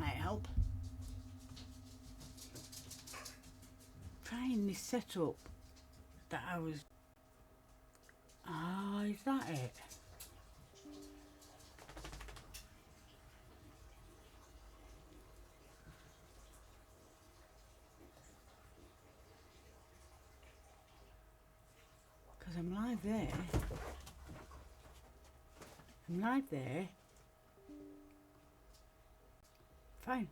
might help. Trying this setup that I was... Ah, is that it? Because I'm live there. I'm live there. Fine.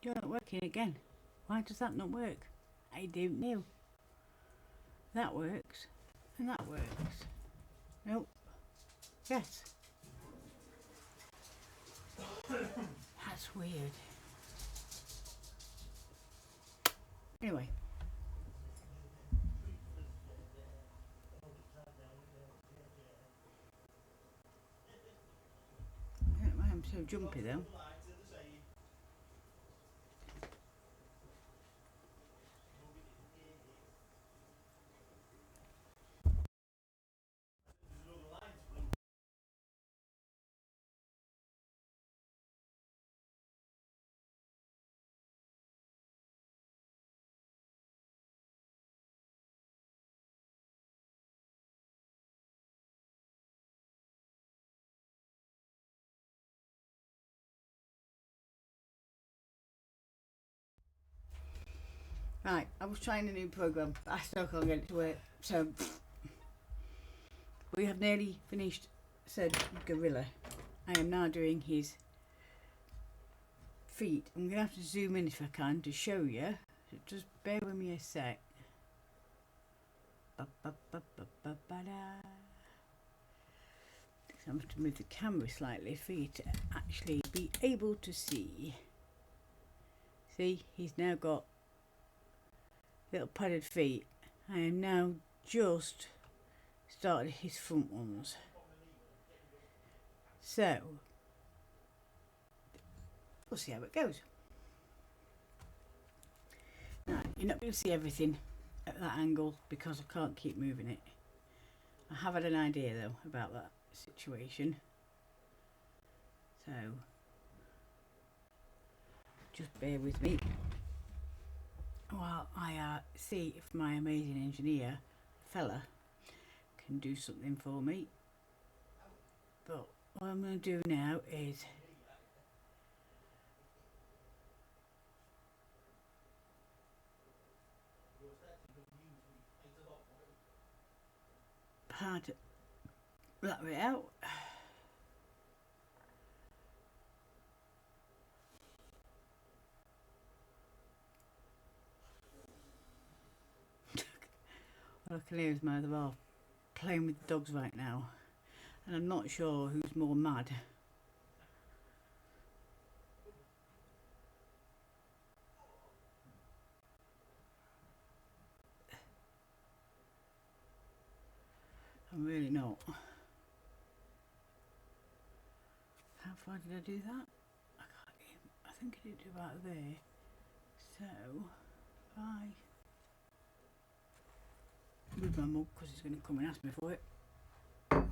You're not working again. Why does that not work? I don't know. That works. And that works. Nope. Yes. That's weird. Anyway. I don't know why I'm so jumpy though. Right, I was trying a new program, but I still can't get it to work. So we have nearly finished said gorilla. I am now doing his feet. I'm gonna have to zoom in if I can to show you. So just bear with me a sec. So I have to move the camera slightly for you to actually be able to see. See, he's now got little padded feet. I am now just started his front ones. So we'll see how it goes. Now, you're not going to see everything at that angle because I can't keep moving it. I have had an idea though about that situation. So just bear with me while I see if my amazing engineer fella can do something for me. But what I'm going to do now is pad that bit out. All I can hear is my other half playing with the dogs right now, and I'm not sure who's more mad. I'm really not. How far did I do that? I think I did about there. So I move my mug because he's going to come and ask me for it. Because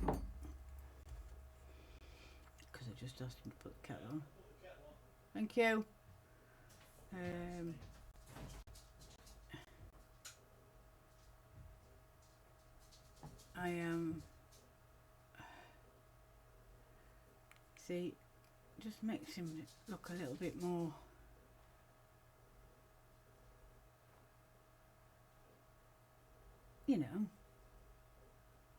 I just asked him to put the kettle on. Thank you. I am see, just makes him look a little bit more you know,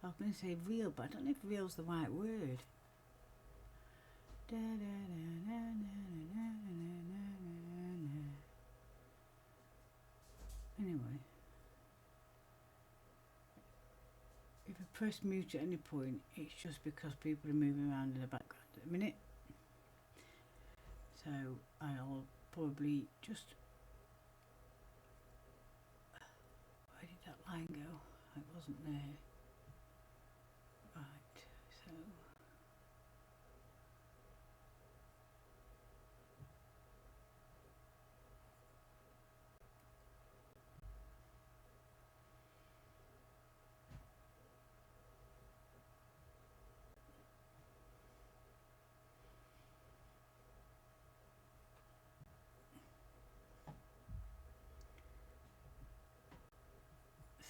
I was going to say real, but I don't know if real's the right word. Anyway, if I press mute at any point, it's just because people are moving around in the background at the minute. So I'll probably just... Where did that line go? It wasn't there. Right, so...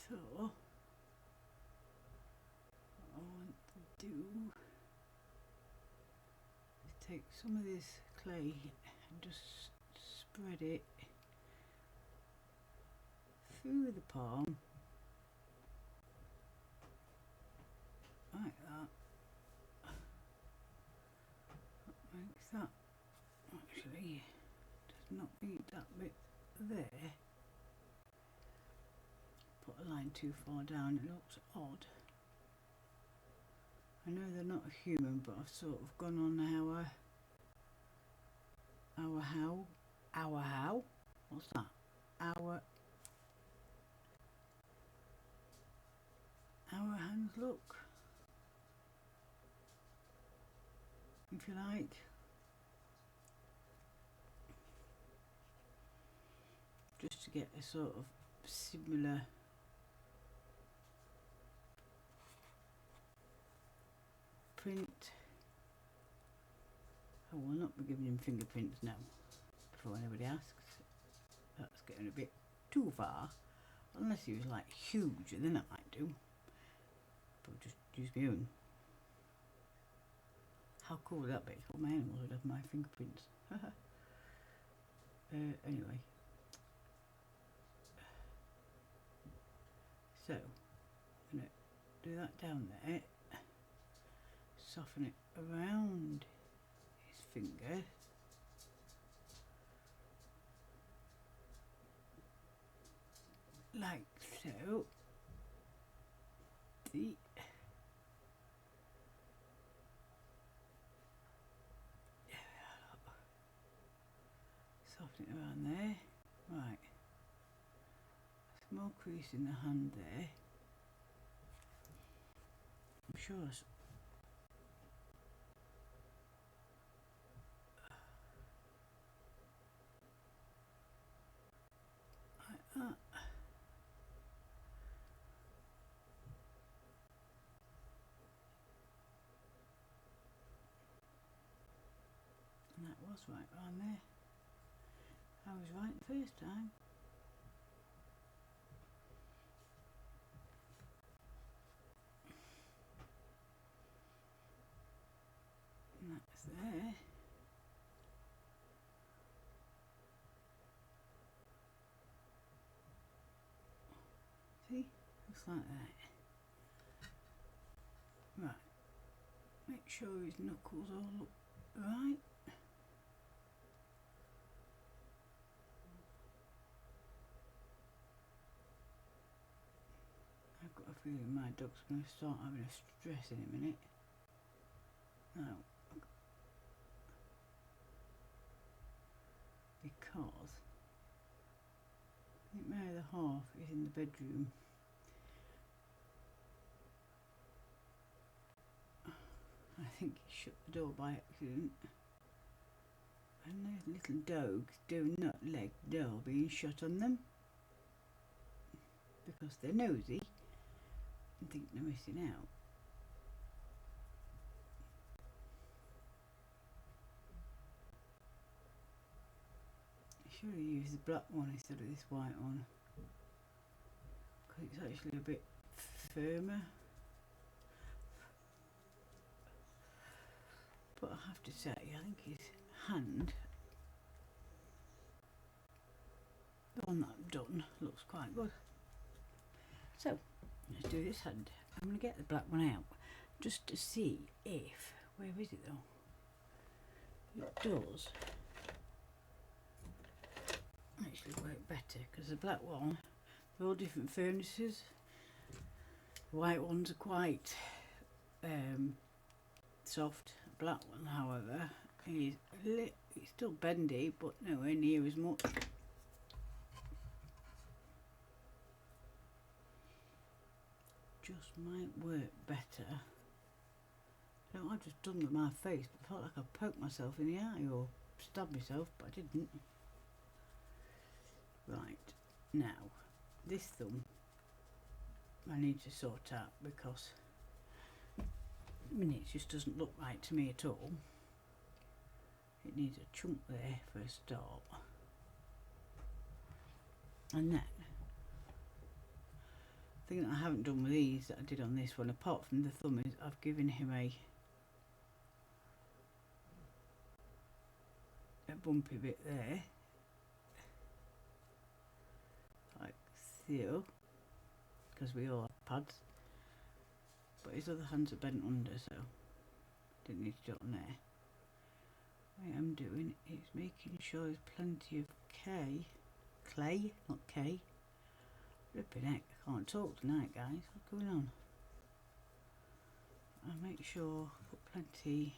So what I want to do is take some of this clay and just spread it through the palm like that. That makes that actually does not need that bit there. Put a line too far down, it looks odd. I know they're not human, but I've sort of gone on what's that? Our hands look, if you like. Just to get a sort of similar print. I will not be giving him fingerprints now, before anybody asks. That's getting a bit too far. Unless he was like huge, then I might do. But just use my own. How cool would that be? All my animals would have my fingerprints. Anyway. So, I'm going to do that down there. Soften it around his finger. Like so. See? Soften it around there. Right. Small crease in the hand there. I'm sure like that. And that was right round there. I was right the first time. And that's there. See? Looks like that. Right. Make sure his knuckles all look right. I've got a feeling my dog's going to start having a stress in a minute. Now, because I think my other half is in the bedroom. I think he shut the door by accident. And those little dogs do not like the door being shut on them. Because they're nosy and think they're missing out. I should have used the black one instead of this white one. Because it's actually a bit firmer. But I have to say, I think his hand, the one that I've done, looks quite good. So, let's do this hand. I'm going to get the black one out, just to see if, where is it though? It does actually work better, because the black one, they're all different furnaces. The white ones are quite soft. The black one, however, is it's still bendy, but nowhere near as much. Just might work better. No, I've just done with my face, but I felt like I poked myself in the eye or stabbed myself, but I didn't. Right, now, this thumb I need to sort out because it just doesn't look right to me at all. It needs a chunk there for a start. And then thing that I haven't done with these that I did on this one, apart from the thumb, is I've given him a bumpy bit there, like so, because we all have pads, but his other hands are bent under, so didn't need to do it on there. What I am doing is making sure there's plenty of clay, not K. Flipping heck, I can't talk tonight, guys. What's going on? I make sure I put plenty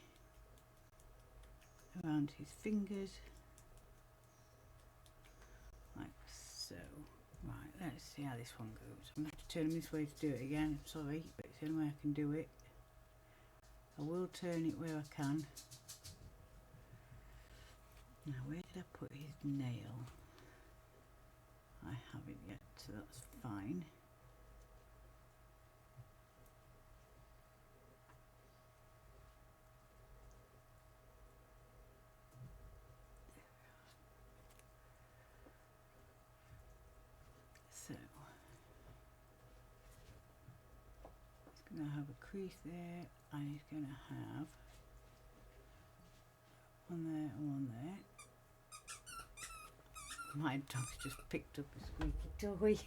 around his fingers, like so. Right, let's see how this one goes. I'm going to have to turn him this way to do it again. Sorry, but it's the only way I can do it. I will turn it where I can. Now, where did I put his nail? I haven't yet, so that's fine. So, he's going to have a crease there, and he's going to have one there and one there. My dog's just picked up a squeaky toy.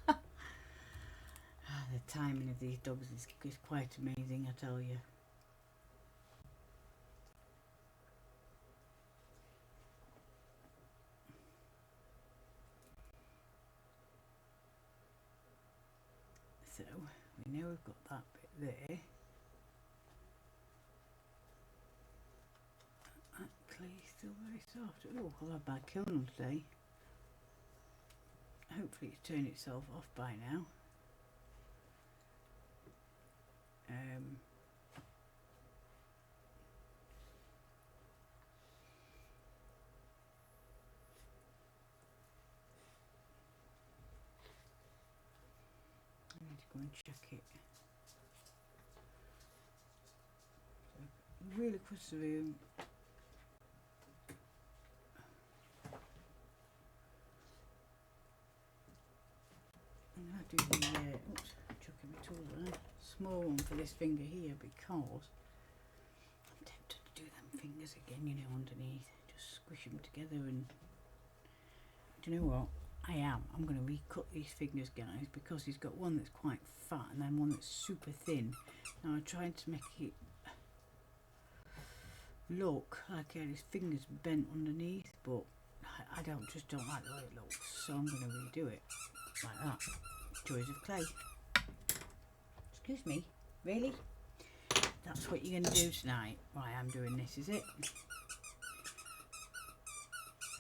The timing of these dogs is quite amazing, I tell you. So, we know we've got that bit there. That clay's still very soft. Oh, I'll have my kiln today. Hopefully it's turned itself off by now. I need to go and check it. Really across the room. I'm going to do the oops, chucking my tool there. Small one for this finger here, because I'm tempted to do them fingers again, you know, underneath. Just squish them together, and do you know what? I'm going to recut these fingers, guys, because he's got one that's quite fat and then one that's super thin. Now I tried to make it look like he had his fingers bent underneath, but I just don't like the way it looks, so I'm going to redo it like that. Joys of clay. Excuse me, really? That's what you're going to do tonight? Right, I'm doing this, is it?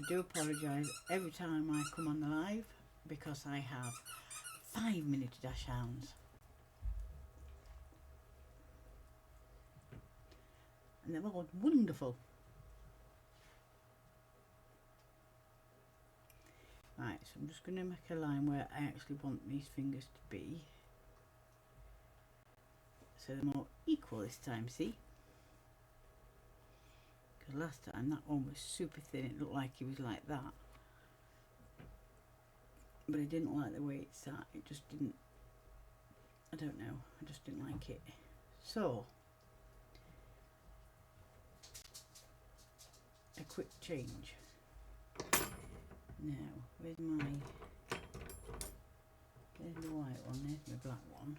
I do apologise every time I come on the live, because I have 5 miniature dash hounds. And they're all wonderful. Right, so I'm just going to make a line where I actually want these fingers to be. So they're more equal this time, see? Because last time that one was super thin, it looked like he was like that. But I didn't like the way it sat, it just didn't, I don't know, I just didn't like it. So, a quick change. Now, there's the white one, there's my black one.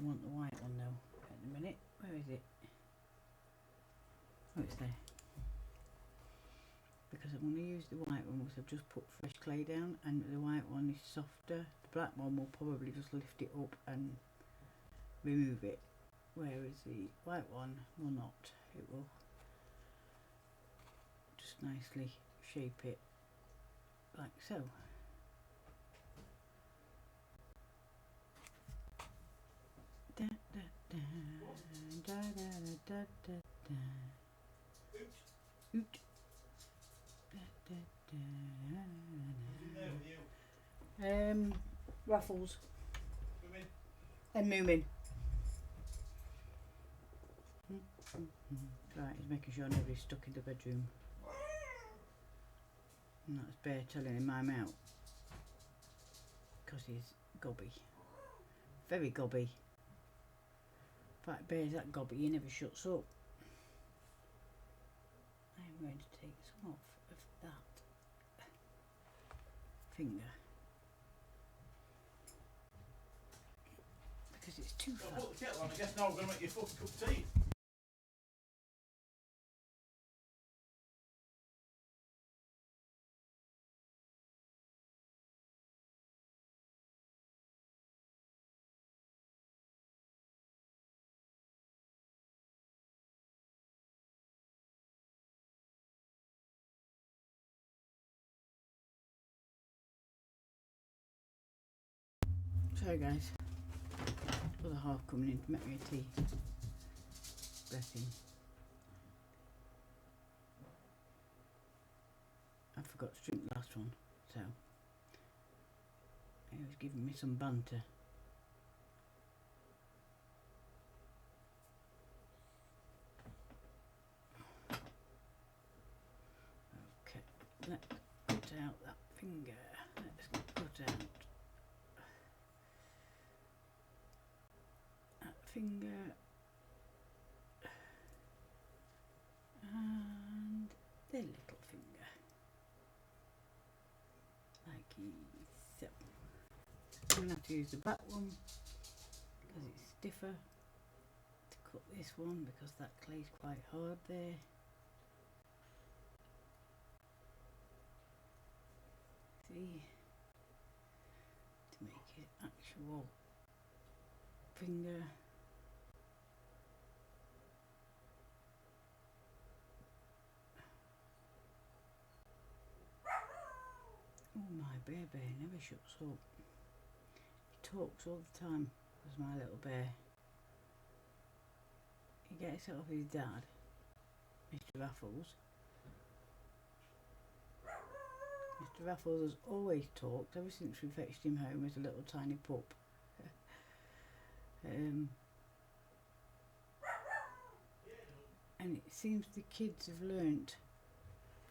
I want the white one now, in a minute. Where is it? Oh, it's there. Because I'm going to use the white one because I've just put fresh clay down, and the white one is softer. The black one will probably just lift it up and remove it, whereas the white one will not. It will just nicely shape it like so. Da, da, da, da, da, da, da, da. Oot. Da, da, da. Ruffles. And Moomin. Right, he's making sure nobody's stuck in the bedroom. And that's Bear telling him I'm out, because he's gobby. very gobby. In fact, Bear's that gobby, he never shuts up. I'm going to take some off of that finger because it's too fat. Put the kettle on, I guess now we're going to make you a fucking cup of tea. Sorry guys, other half coming in to make me a tea. Bless him. I forgot to drink the last one, so he was giving me some banter. Okay, let's cut out that finger. Let's cut out that finger and the little finger, like so. I'm going to have to use the back one because it's stiffer to cut this one because that clay's quite hard there. See, to make it actual finger. Oh, my bear never shuts up. He talks all the time, was my little bear. He gets it off his dad, Mr. Raffles. Mr. Raffles has always talked ever since we fetched him home as a little tiny pup. And it seems the kids have learnt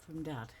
from Dad.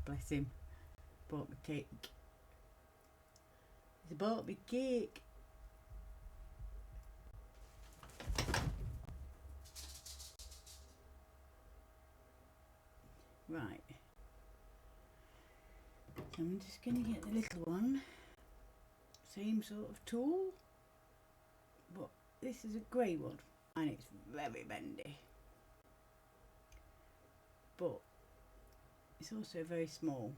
Bless him. Bought me cake. He bought me cake. Right. I'm just going to get the little one. Same sort of tool. But this is a grey one. And it's very bendy. But it's also very small.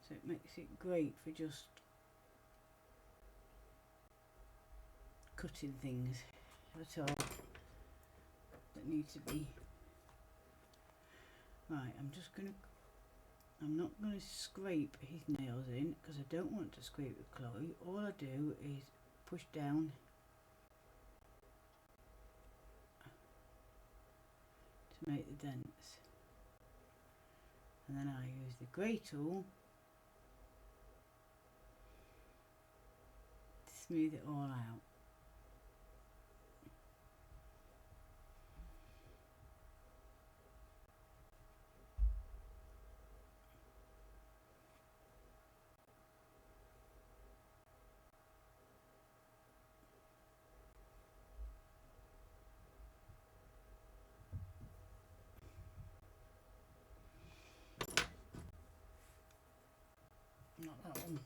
So it makes it great for just cutting things at all that need to be. Right, I'm not going to scrape his nails in because I don't want to scrape with Chloe. All I do is push down to make the dents. And then I use the grey tool to smooth it all out. Not that one.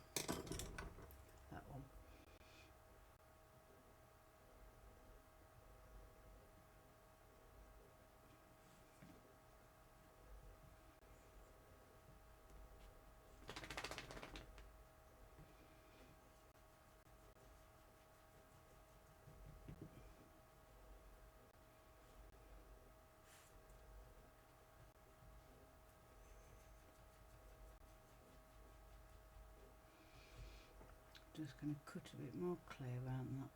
That one. Just going to cut a bit more clay around that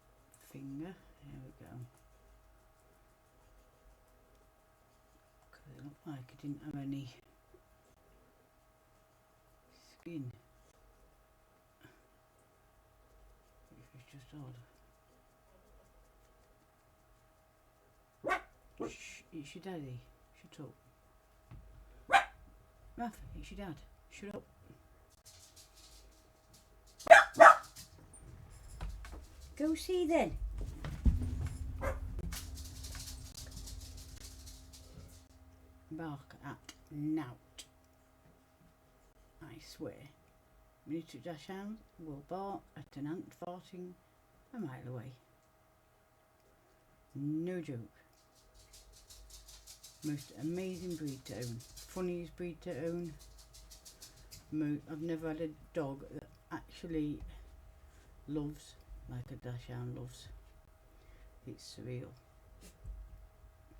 finger. There we go. Because it looked like it didn't have any skin. Which was just odd. Shh, it's your daddy. Shut up. Raph, it's your dad. Shut up. Go see then. Bark at nout. I swear. Miniature dachshunds will bark at an ant farting a mile away. No joke. Most amazing breed to own. Funniest breed to own. I've never had a dog that actually loves like a dachshund loves. It's surreal.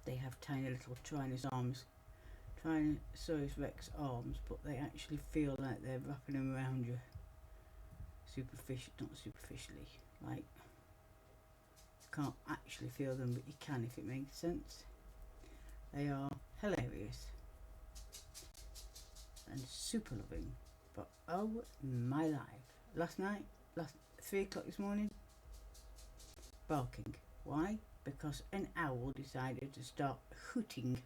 They have tiny little Tyrannosaurus Rex arms, but they actually feel like they're wrapping them around you. Not superficially. Like, you can't actually feel them, but you can if it makes sense. They are hilarious and super loving. But oh my life! Last 3 o'clock this morning, barking. Why? Because an owl decided to start hooting.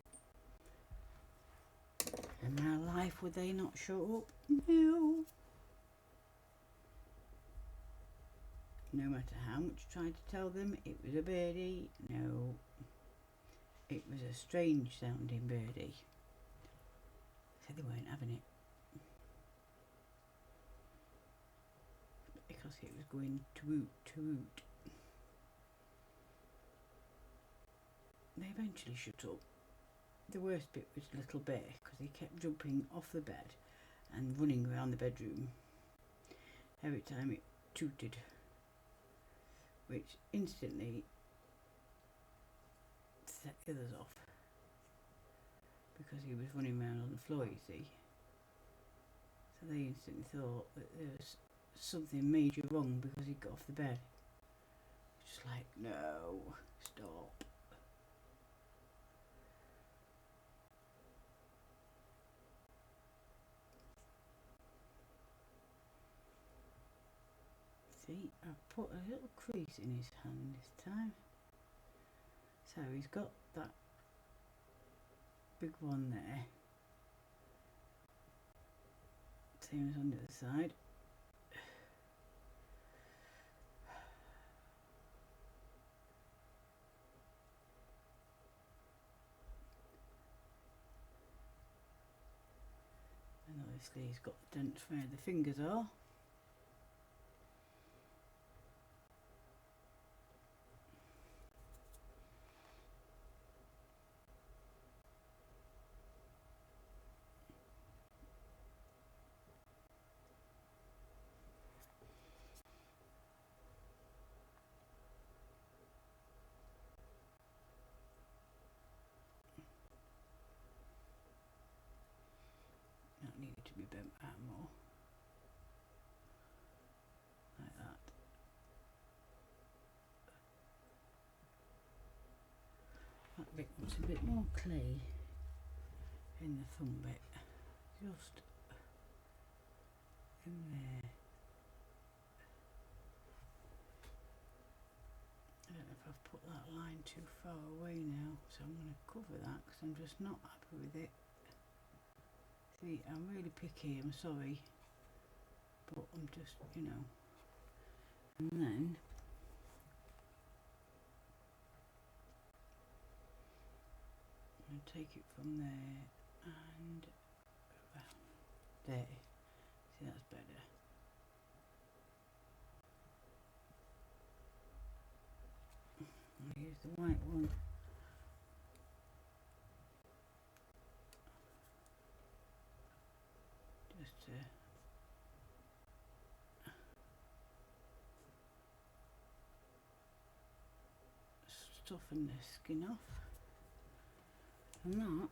In my life, would they not show up? No. No matter how much I tried to tell them it was a birdie, no. It was a strange sounding birdie. Said they weren't having it. Because it was going toot toot. They eventually shut up. The worst bit was Little Bear, because he kept jumping off the bed and running around the bedroom every time it tooted, which instantly set the others off, because he was running around on the floor, you see. So they instantly thought that there was something major wrong because he got off the bed. Just like, no, stop. See, I've put a little crease in his hand this time. So he's got that big one there. Same as on the other side. And obviously he's got the dents where the fingers are. That needed to be bent out more. Like that. That bit wants a bit more clay in the thumb bit. Just in there. I don't know if I've put that line too far away now, so I'm going to cover that because I'm just not happy with it. See, I'm really picky, I'm sorry, but I'm just, you know. And then I'm going to take it from there and around there. See, that's better. I'll use the white one. Just to soften the skin off. And that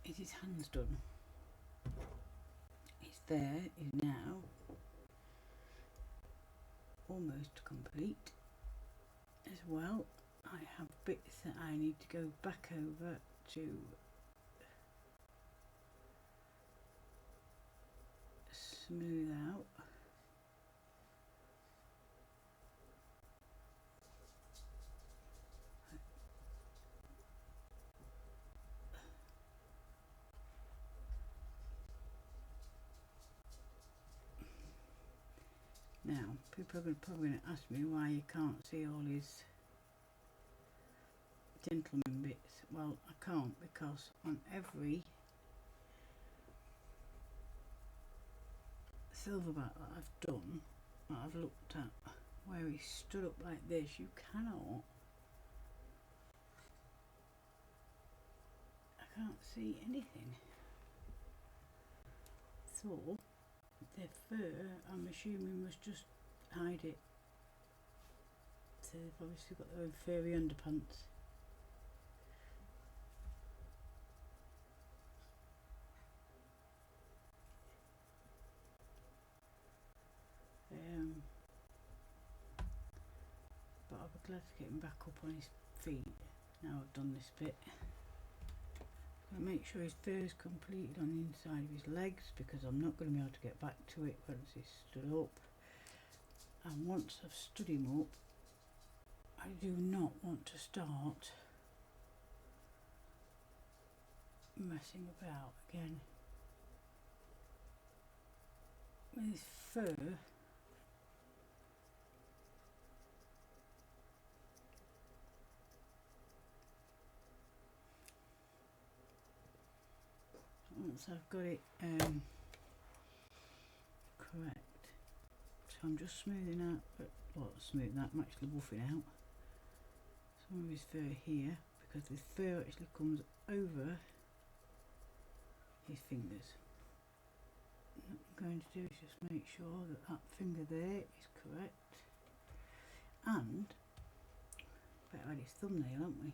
is his hands done. It's there, is now almost complete as well. I have bits that I need to go back over to smooth out. Now, people are probably going to ask me why you can't see all his gentleman bits. Well, I can't, because on every silverback that I've done, that I've looked at, where he stood up like this, you cannot, I can't see anything. So the fur, I'm assuming, was just hide it. So they've obviously got their own furry underpants. But I'll be glad to get him back up on his feet now I've done this bit. I'll make sure his fur is completed on the inside of his legs, because I'm not going to be able to get back to it once he's stood up. And once I've stood him up, I do not want to start messing about again with his fur. Once I've got it correct, so I'm just smoothing out, well, smoothing out, I'm actually buffing out some of his fur here, because the fur actually comes over his fingers. What I'm going to do is just make sure that that finger there is correct, and better add his thumbnail, haven't we?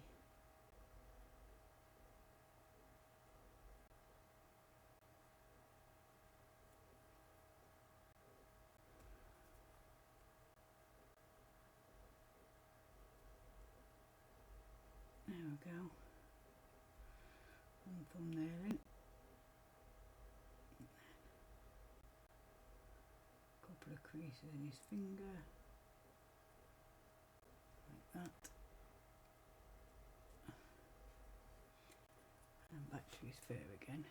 There we go. One thumbnail in. Couple of creases in his finger, like that. And back to his fur again.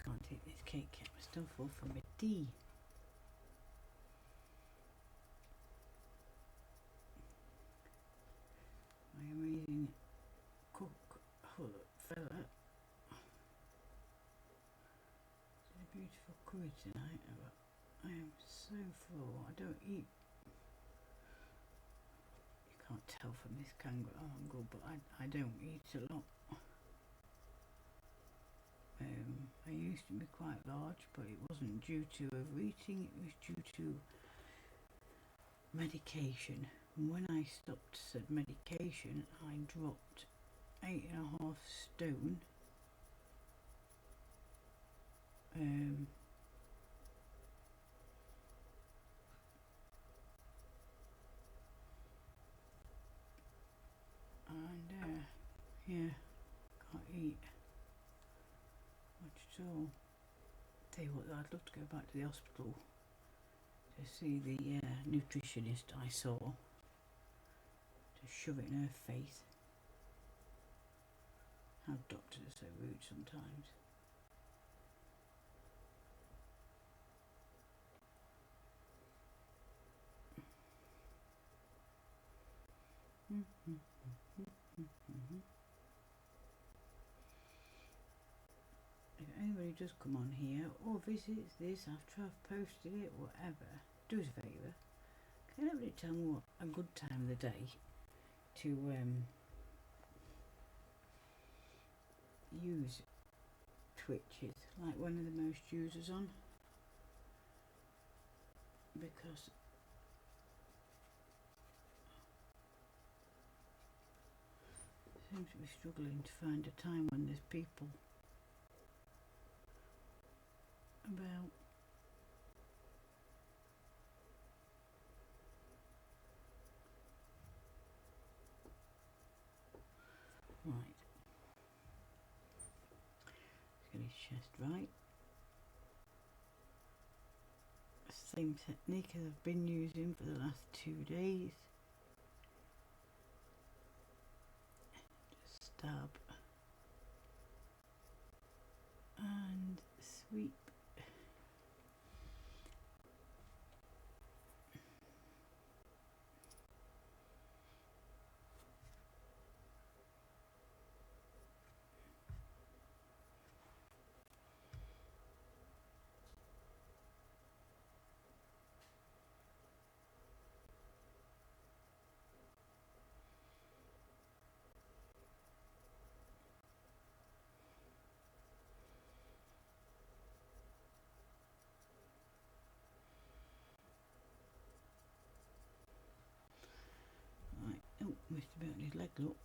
Can't take this cake camera stuff off from a D. My amazing cook fella. It's a beautiful curry tonight, but I am so full. I don't eat. You can't tell from this kangaroo angle, but I don't eat a lot. I used to be quite large, but it wasn't due to overeating, it was due to medication. And when I stopped said medication, I dropped 8.5 stone. And yeah, can't eat much at all. Tell you what, I'd love to go back to the hospital to see the nutritionist I saw, to shove it in her face. How doctors are so rude sometimes. If anybody does come on here or visits this after I've posted it, whatever, do us a favour, can anybody tell me what a good time of the day to use Twitch is? Like one of the most users on? because I seem to be struggling to find a time when there's people about. Right. Let's get his chest right. Same technique as I've been using for the last 2 days. Just stab and sweep. Right, oh, missed a bit on his leg, look.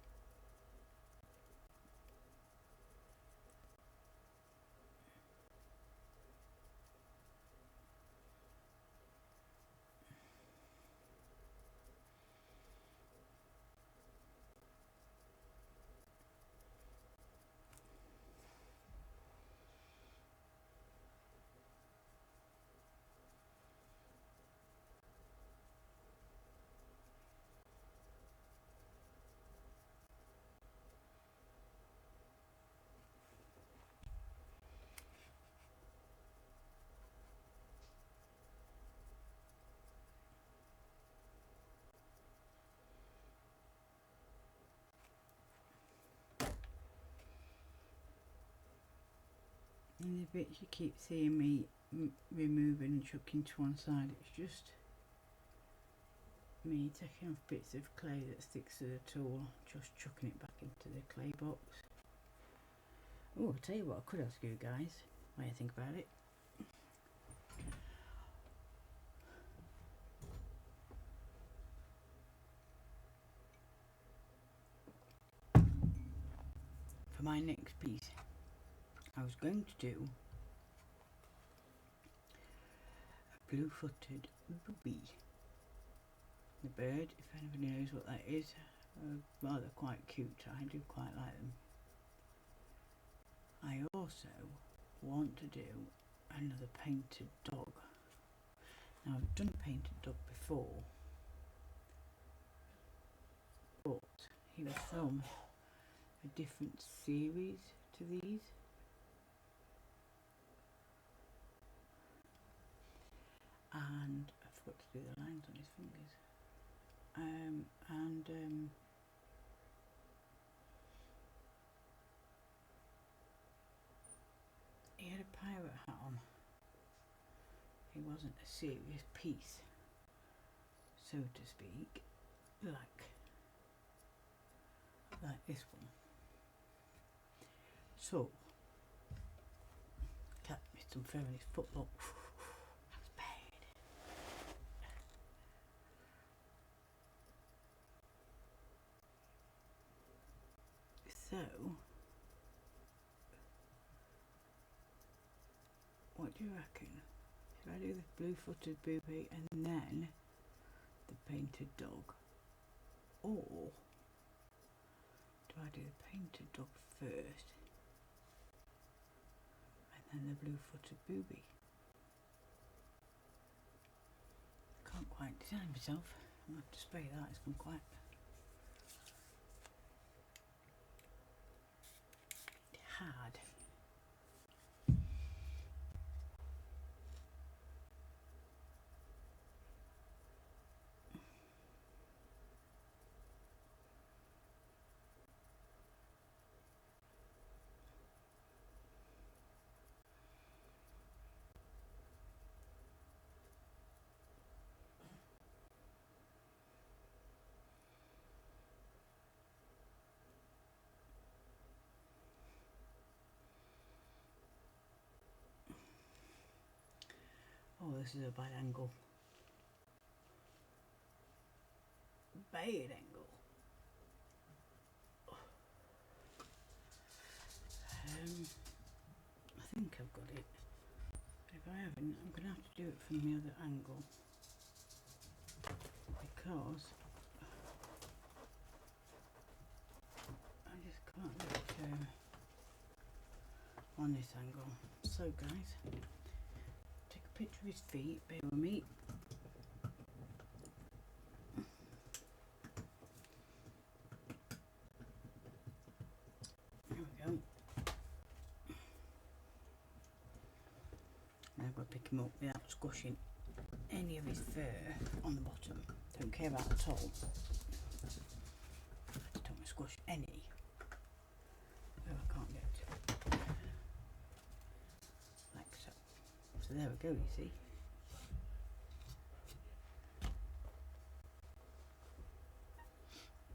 And the bits you keep seeing me removing and chucking to one side, it's just me taking off bits of clay that sticks to the tool, just chucking it back into the clay box. Oh, I'll tell you what I could ask you guys, what do you think about it? For my next piece, I was going to do a blue-footed booby. The bird, if anybody knows what that is, rather quite cute. I do quite like them. I also want to do another painted dog. Now I've done a painted dog before, but he was from a different series to these. And I forgot to do the lines on his fingers. He had a pirate hat on. He wasn't a serious piece, so to speak, like this one. So, cat missed some fur on his foot, look. That's bad. So, what do you reckon? Should I do the blue-footed booby and then the painted dog? Or do I do the painted dog first and then the blue-footed booby? Can't quite decide myself. I'll have to spray that, it's gone quite hard. Oh, this is a bad angle. bad angle. I think I've got it. If I haven't, I'm going to have to do it from the other angle, because I just can't get it on this angle. So guys, take a picture of his feet, bear with me. There we go. Now I've got to pick him up without squashing any of his fur on the bottom. Don't care about the top. I just don't want to squash any. Oh, I can't get to it. Like so. So there we go, you see.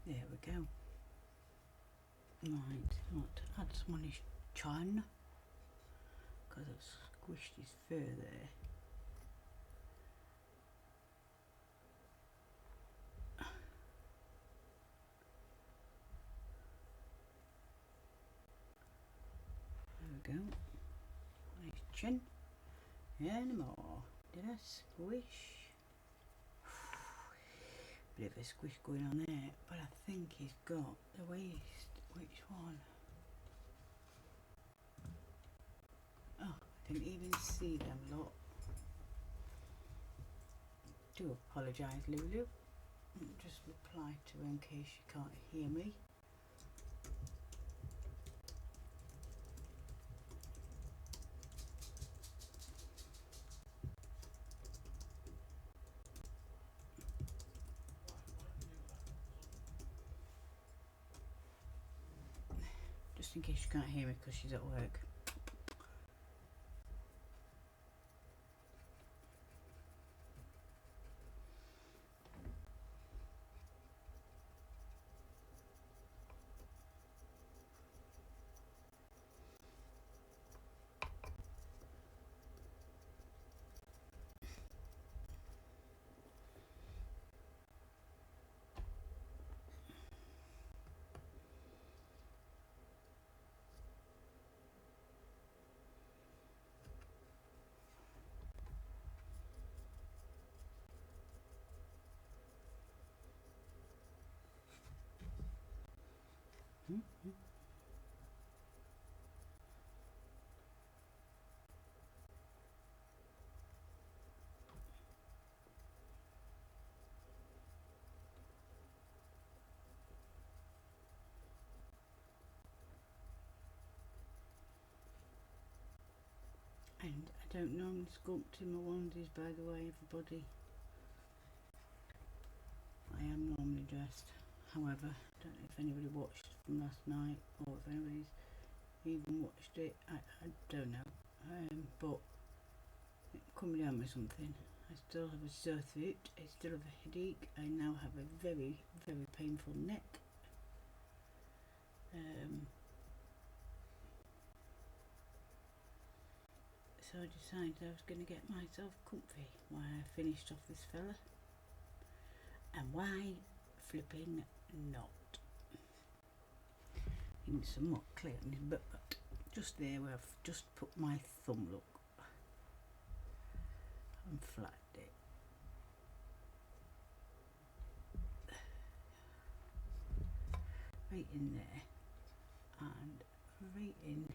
There we go. Right, I want to add some on his chin, because I've squished his fur there. There we go. His chin. And more. Did I squish? Bit of a squish going on there, but I think he's got the waist. Which one? Oh, I didn't even see them lot. Do apologise, Lulu. Just reply to her in case she can't hear me. Just in case she can't hear me because she's at work. And I don't normally sculpt in my onesies, by the way, everybody. I am normally dressed. However, I don't know if anybody watched from last night, or if anybody's even watched it. I don't know. But it come down with something. I still have a sore throat. I still have a headache. I now have a very, very painful neck. So I decided I was going to get myself comfy while I finished off this fella. And why flipping not? In somewhat clear on his butt, just there where I've just put my thumb, look, and flattened it. Right in there, and right in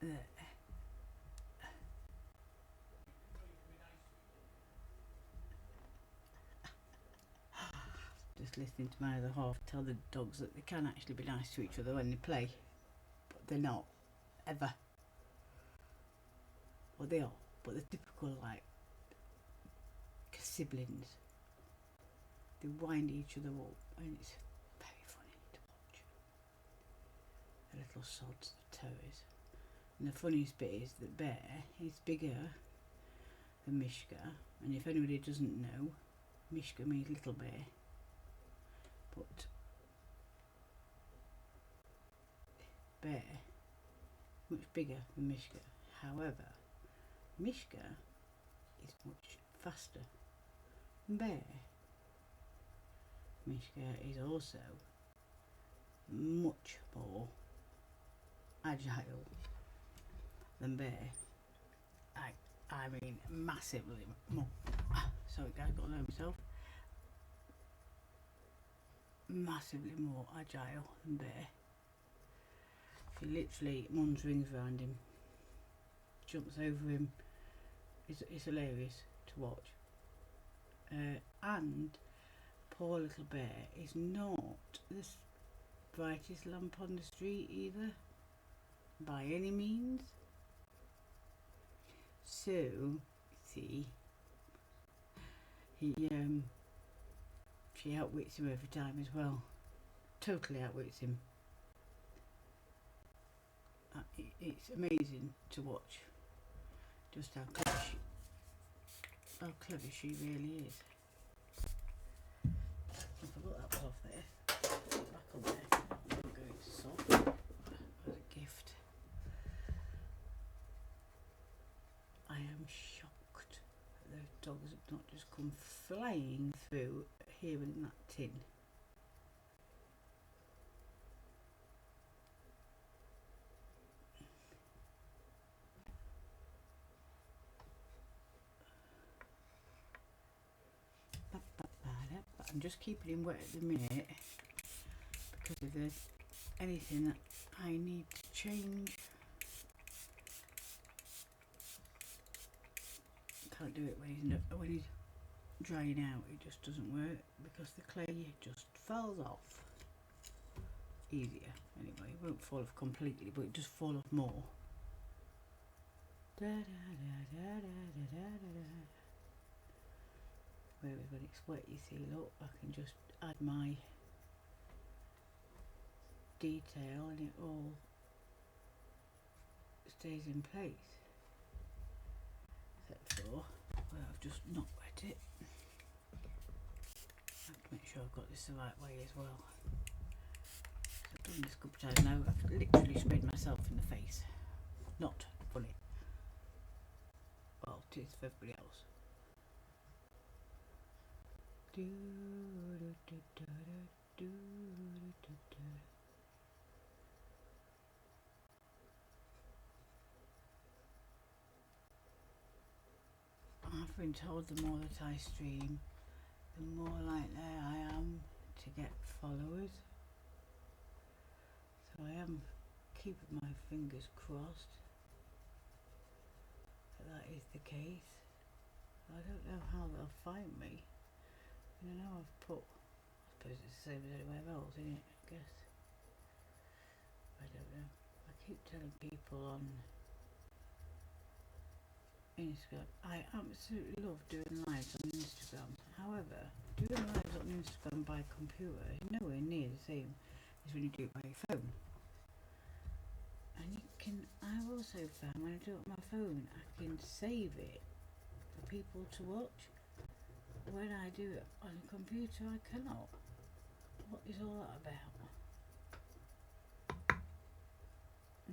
there. Just listening to my other half tell the dogs that they can actually be nice to each other when they play, but they're not, ever. Well, they are, but they're typical, like, siblings. They wind each other up, and it's very funny to watch. The little sods, the toes. And the funniest bit is that Bear is bigger than Mishka, and if anybody doesn't know, Mishka means little bear, but Bear much bigger than Mishka. However, Mishka is much faster than Bear. Mishka is also much more agile than Bear. I mean, massively more. Sorry guys, got to know myself. Massively more agile than Bear. She literally runs rings around him, jumps over him. It's hilarious to watch. And poor little Bear is not the brightest lamp on the street either, by any means. So, see, she outwits him every time as well. Totally outwits him. It's amazing to watch just how clever she really is. I forgot that was off there. Back on there. I'm going soft as a gift. I am shocked that those dogs have not just come flying through here in that tin. But I'm just keeping him wet at the minute because if there's anything that I need to change, can't do it when he's drying out. It just doesn't work because the clay just falls off easier. Anyway, it won't fall off completely, but it does fall off more. Da, da, da, da, da, da, da, da. Whereas when it's wet, you see, look, I can just add my detail and it all stays in place. Except for where I've just not wet it. I have to make sure I've got this the right way as well. So I've done this a couple of times now. I've literally sprayed myself in the face. Not funny. Well, it is for everybody else. Do, do, do, do, do, do, do, do. I've been told the more that I stream, the more likely I am to get followers. So I am keeping my fingers crossed that is the case. I don't know how they'll find me. I know I've put, I suppose it's the same as anywhere else, isn't it? I guess. I don't know. I keep telling people on Instagram, I absolutely love doing lives on Instagram. However, doing lives on Instagram by computer is nowhere near the same as when you do it by your phone. And I've also found when I do it on my phone, I can save it for people to watch. When I do it on a computer, I cannot. What is all that about?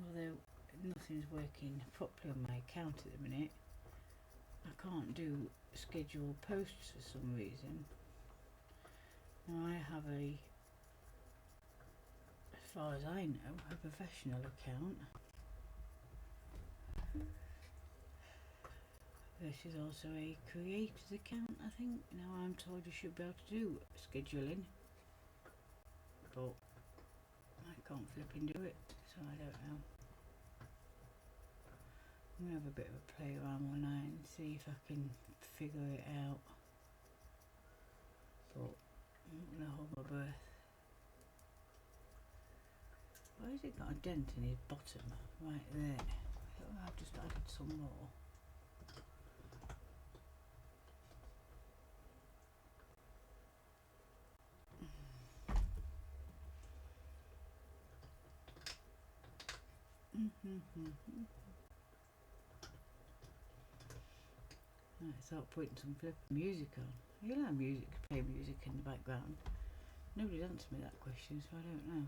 Although nothing's working properly on my account at the minute, I can't do scheduled posts for some reason. Now I have as far as I know, a professional account. This is also a creator's account, I think. Now I'm told you should be able to do scheduling, but I can't flipping do it, so I don't know. I'm going to have a bit of a play around one night and see if I can figure it out, but I'm not going to hold my breath. Why has it got a dent in his bottom right there? I've just added some more. Right, start putting some flipping music on. You'll have play music in the background. Nobody's answered me that question, so I don't know.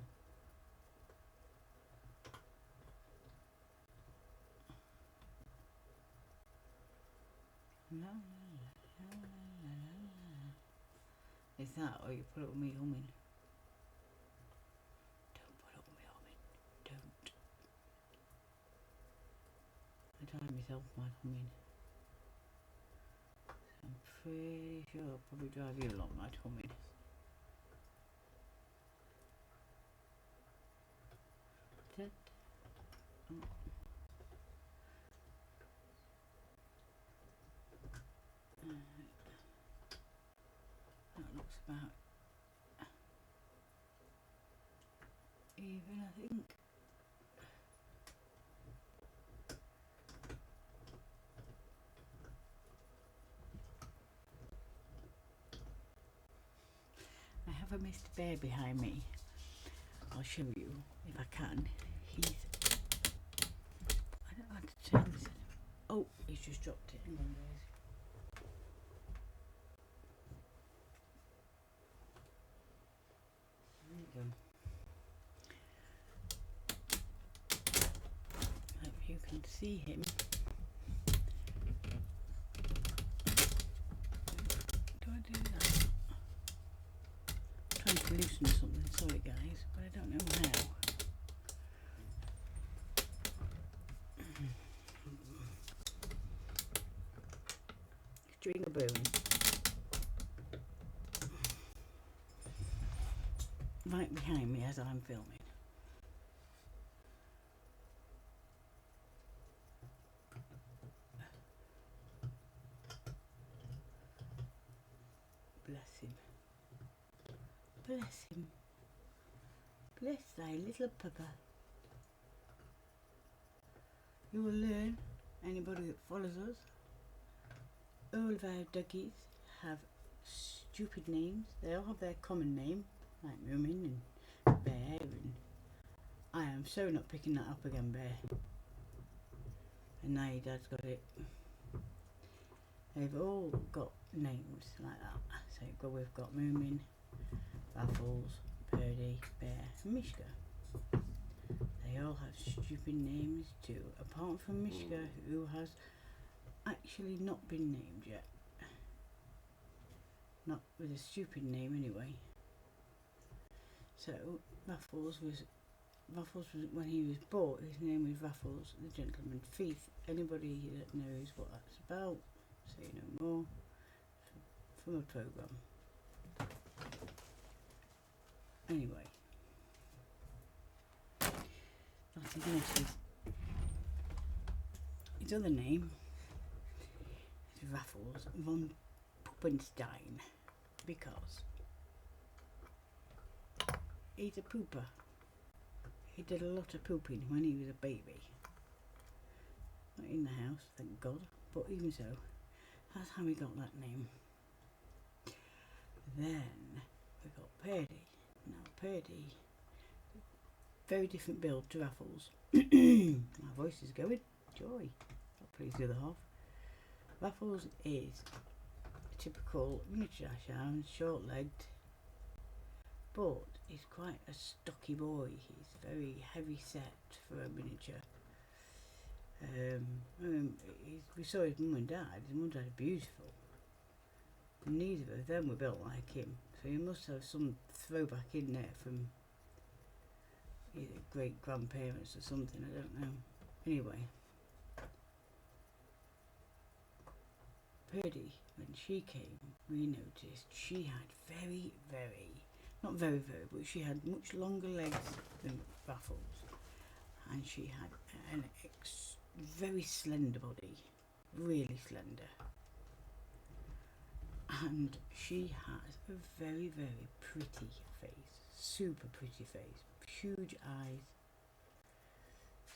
Is that, or you put it with me humming? Don't put it with me humming. Don't. I drive myself mad humming. So I'm pretty sure I'll probably drive you a lot mad humming. That looks about even, I think. I have a Mr. Bear behind me. I'll show you if I can. I don't know how to turn this. Oh, he's just dropped it. Hang on, guys. There you go. Hope you can see him. Do I do that? I'm trying to loosen something, sorry guys, but I don't know how. String a bone. Right behind me as I'm filming. Bless him. Bless him. Bless thy little pupper. You will learn, anybody that follows us, all of our duggies have stupid names. They all have their common name, like Moomin and Bear, and I am so not picking that up again, Bear. And now your dad's got it. They've all got names like that. So we've got Moomin, Raffles, Purdy, Bear and Mishka. They all have stupid names too, apart from Mishka, who has actually not been named yet. Not with a stupid name anyway. So Raffles was when he was bought, his name was Raffles the Gentleman Thief. Anybody that knows what that's about, say no more from a programme. Anyway, that's his other name is Raffles von Puppenstein, because he's a pooper. He did a lot of pooping when he was a baby. Not in the house, thank God, but even so, that's how he got that name. Then we got Purdy. Now Purdy, very different build to Raffles. My voice is going. Joy. That plays the other half. Raffles is a typical miniature hound, short-legged, but he's quite a stocky boy. He's very heavy set for a miniature. We saw his mum and dad. His mum and dad are beautiful. Neither of them were built like him, so he must have some throwback in there from either great grandparents or something, I don't know. Anyway, Purdy, when she came, we noticed she had not very, but she had much longer legs than Raffles, and she had an very slender body, really slender. And she has a very, very pretty face, super pretty face, huge eyes.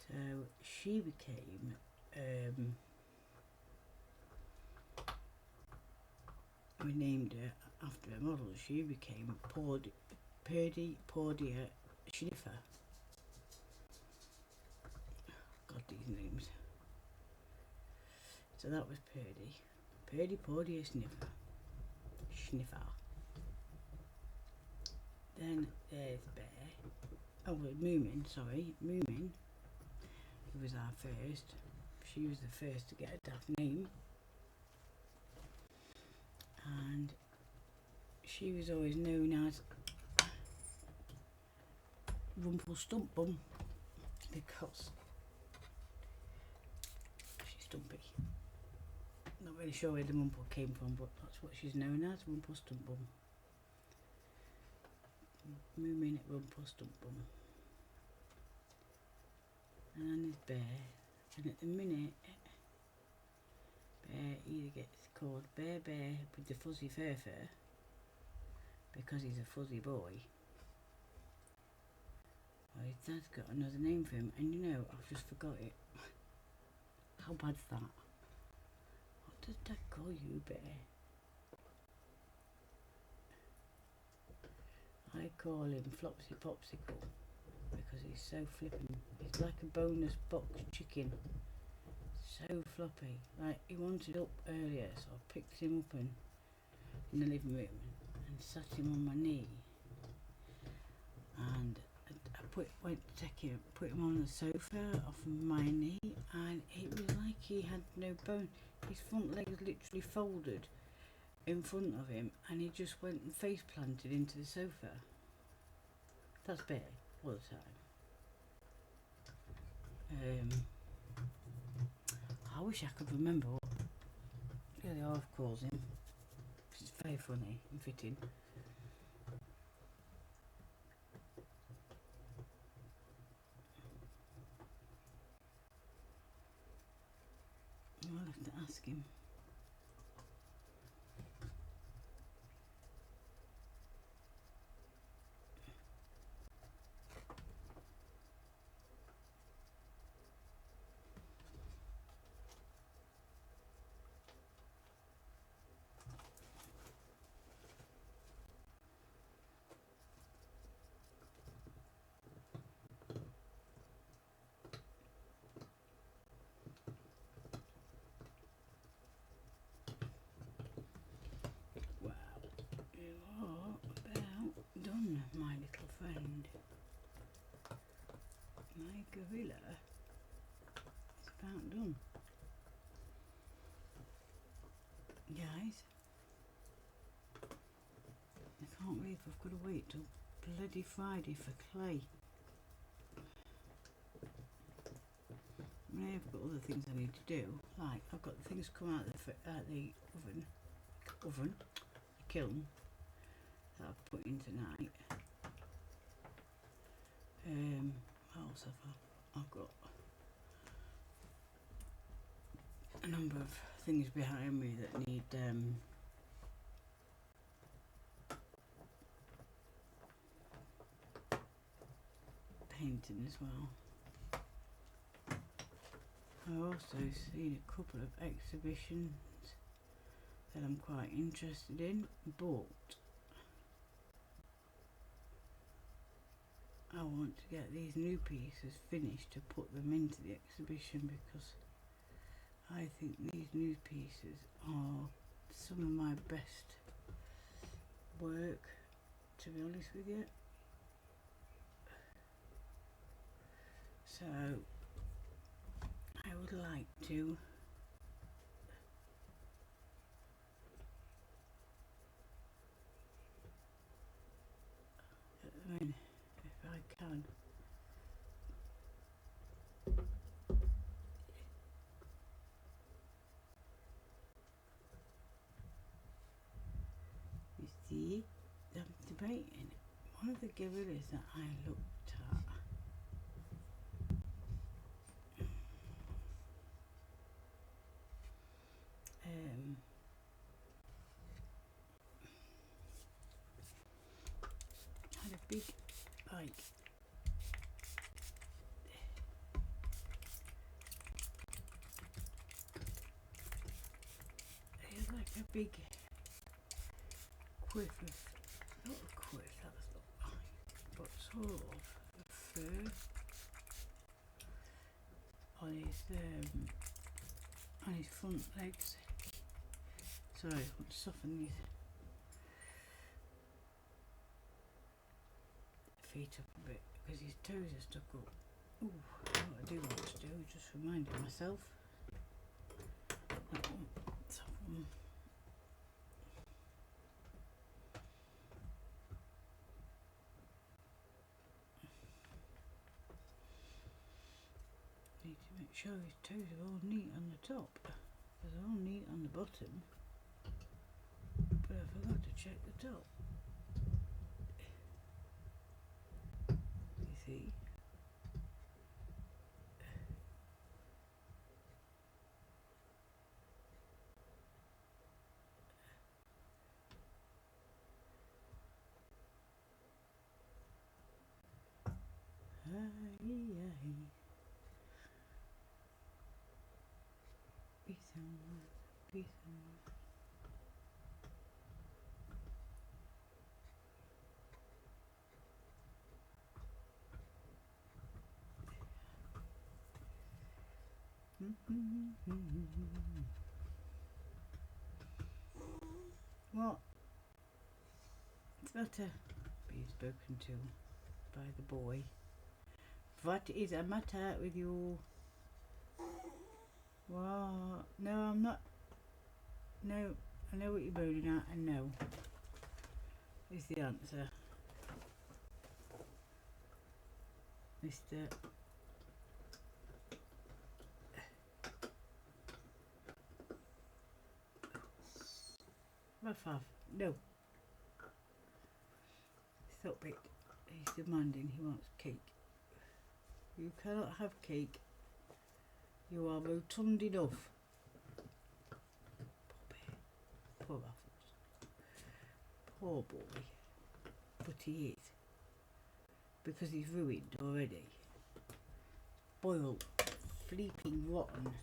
So she became, we named her after a model. She became Purdy Pordia Schniffer. God, these names. So that was Purdy Pordia Sniffer. Then there's Bear. Oh, well, Moomin, sorry. Moomin, who was our first. She was the first to get a daft name. And she was always known as Rumpelstiltskin because she's stumpy. Not really sure where the rumple came from, but that's what she's known as, Rumpelstiltskin. Moo-minute Rumpelstiltskin. And then there's Bear, and at the minute Bear either gets called Bear with the fuzzy fur because he's a fuzzy boy, or his dad's got another name for him, and you know, I've just forgot it. How bad's that? What does Dad call you, Bear? I call him Flopsy Popsicle because he's so flippin'. He's like a bonus box chicken. So floppy. Like, he wanted up earlier, so I picked him up in the living room and sat him on my knee. And I put him on the sofa off my knee, and it was like he had no bone. His front legs literally folded in front of him, and he just went and face planted into the sofa. That's Bear all the time. I wish I could remember what Billy Orff calls him. It's very funny and fitting. I'll have to ask him. My little friend, my gorilla is about done. Guys, I can't believe I've got to wait till bloody Friday for clay. I mean, I've got other things I need to do, like I've got things come out of the kiln, that I've put in tonight. What else have I've got a number of things behind me that need painting as well. I've also seen a couple of exhibitions that I'm quite interested in, but I want to get these new pieces finished to put them into the exhibition, because I think these new pieces are some of my best work, to be honest with you. So I would like to if I can, you see, I'm debating one of the gorillas that I looked at. Had a big, like, it had like a big quiff of, not a quiff, that's not right, but sort of a fur on his front legs. Sorry, I want to soften these feet up a bit because his toes are stuck up. Ooh, what I do want to do is just remind myself. That one, sure his toes are all neat on the top. They're all neat on the bottom. But I forgot to check the top. You see? Be someone, be someone. What? It's matter being spoken to by the boy. What is the matter with you? What? No, I'm not. No, I know what you're moaning at, and no is the answer. Mr. Ruff. No. Stop it. He's demanding, he wants cake. You cannot have cake. You are rotund enough. Poor Raffles. Poor boy. But he is. Because he's ruined already. Spoiled. Sleeping rotten.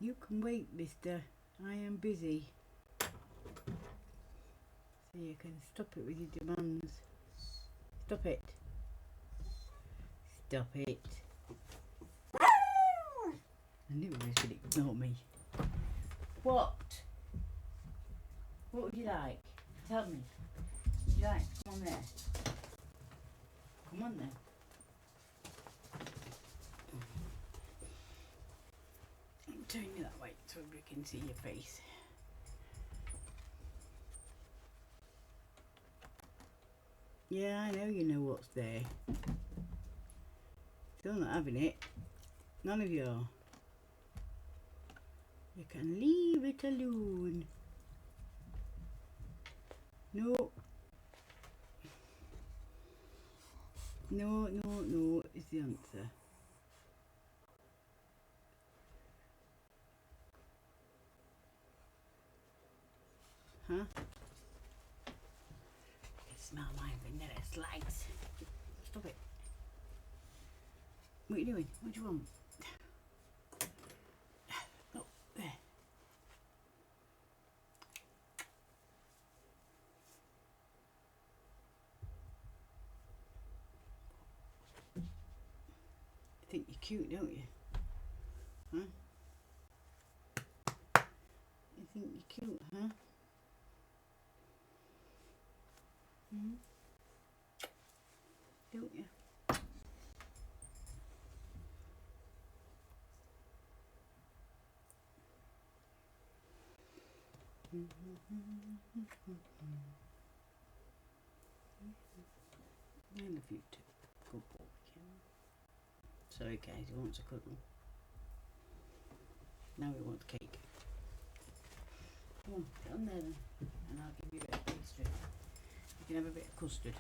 You can wait, mister. I am busy. So you can stop it with your demands. Stop it. Stop it. I knew he was going to ignore me. What? What would you like? Tell me. Would you like to come on there? Come on then. I'm turning you that way so we can see your face. Yeah, I know you know what's there. Still not having it. None of you are. You can leave it alone. No. No is the answer. Huh? You can smell my vanilla slice. Stop it. What are you doing? What do you want? Oh, there. You think you're cute, don't you? Huh? You think you're cute, huh? Hmm? Don't you? I love you too. Good boy, Kim. Sorry guys, he wants a cuddle. Now he wants cake. Come on, get on there then. And I'll give you a bit of pastry. You can have a bit of custard.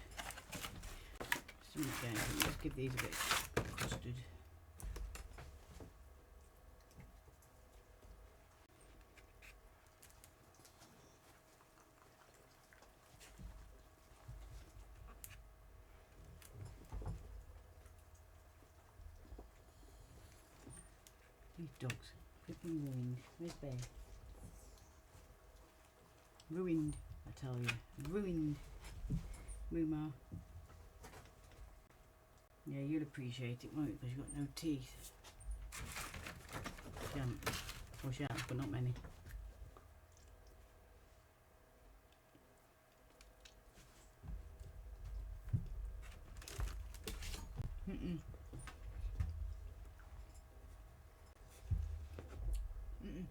Some guys, let's give these a bit of custard. These dogs. Flipping ruined. Where's Bear? Ruined, I tell you. Ruined. Ruma. Yeah, you'll appreciate it, won't you? Because you've got no teeth. She hasn't. Well, she has, but not many. Mm-mm. Mm-mm.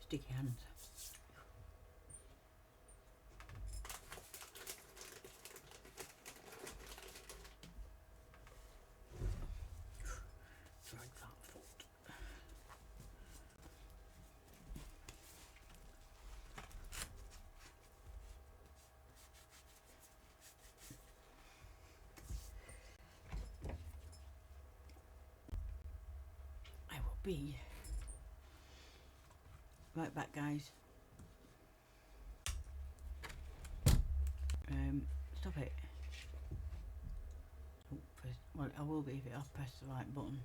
Sticky hands. Drag that foot. I will be right back, guys. Stop it. Oh, well, I will be if I press the right button.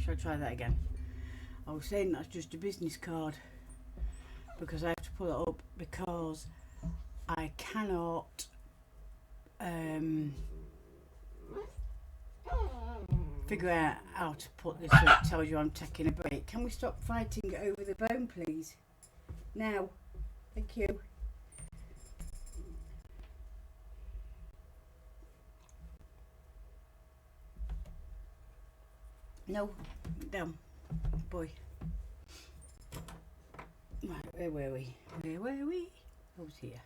Shall I try that again? I was saying that's just a business card because I have to pull it up because I cannot figure out how to put this so it tells you I'm taking a break. Can we stop fighting over the bone, please? Now. Thank you. No, down, boy. Right, where were we? Where were we? I was here.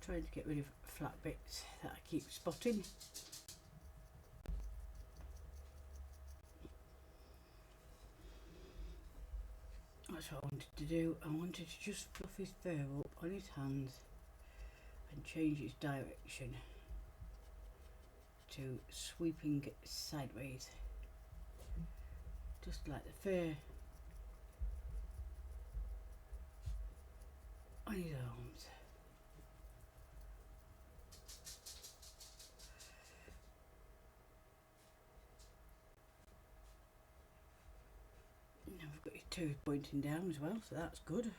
Trying to get rid of flat bits that I keep spotting. That's what I wanted to do. I wanted to just fluff his fur up on his hands and change its direction to sweeping sideways, just like the fur on his arms. Now we've got his toes pointing down as well, so that's good.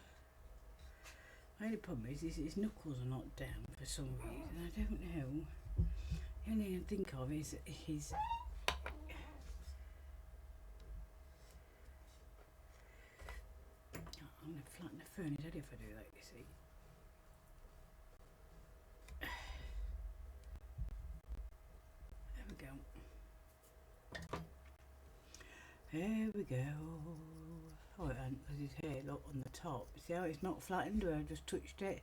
The only problem is his knuckles are not down for some reason. I don't know. The only thing I can think of is his I'm going to flatten the fur in his head if I do that, you see. There we go. There we go. Oh, and there's his hair, look, on the top. See how it's not flattened where I just touched it?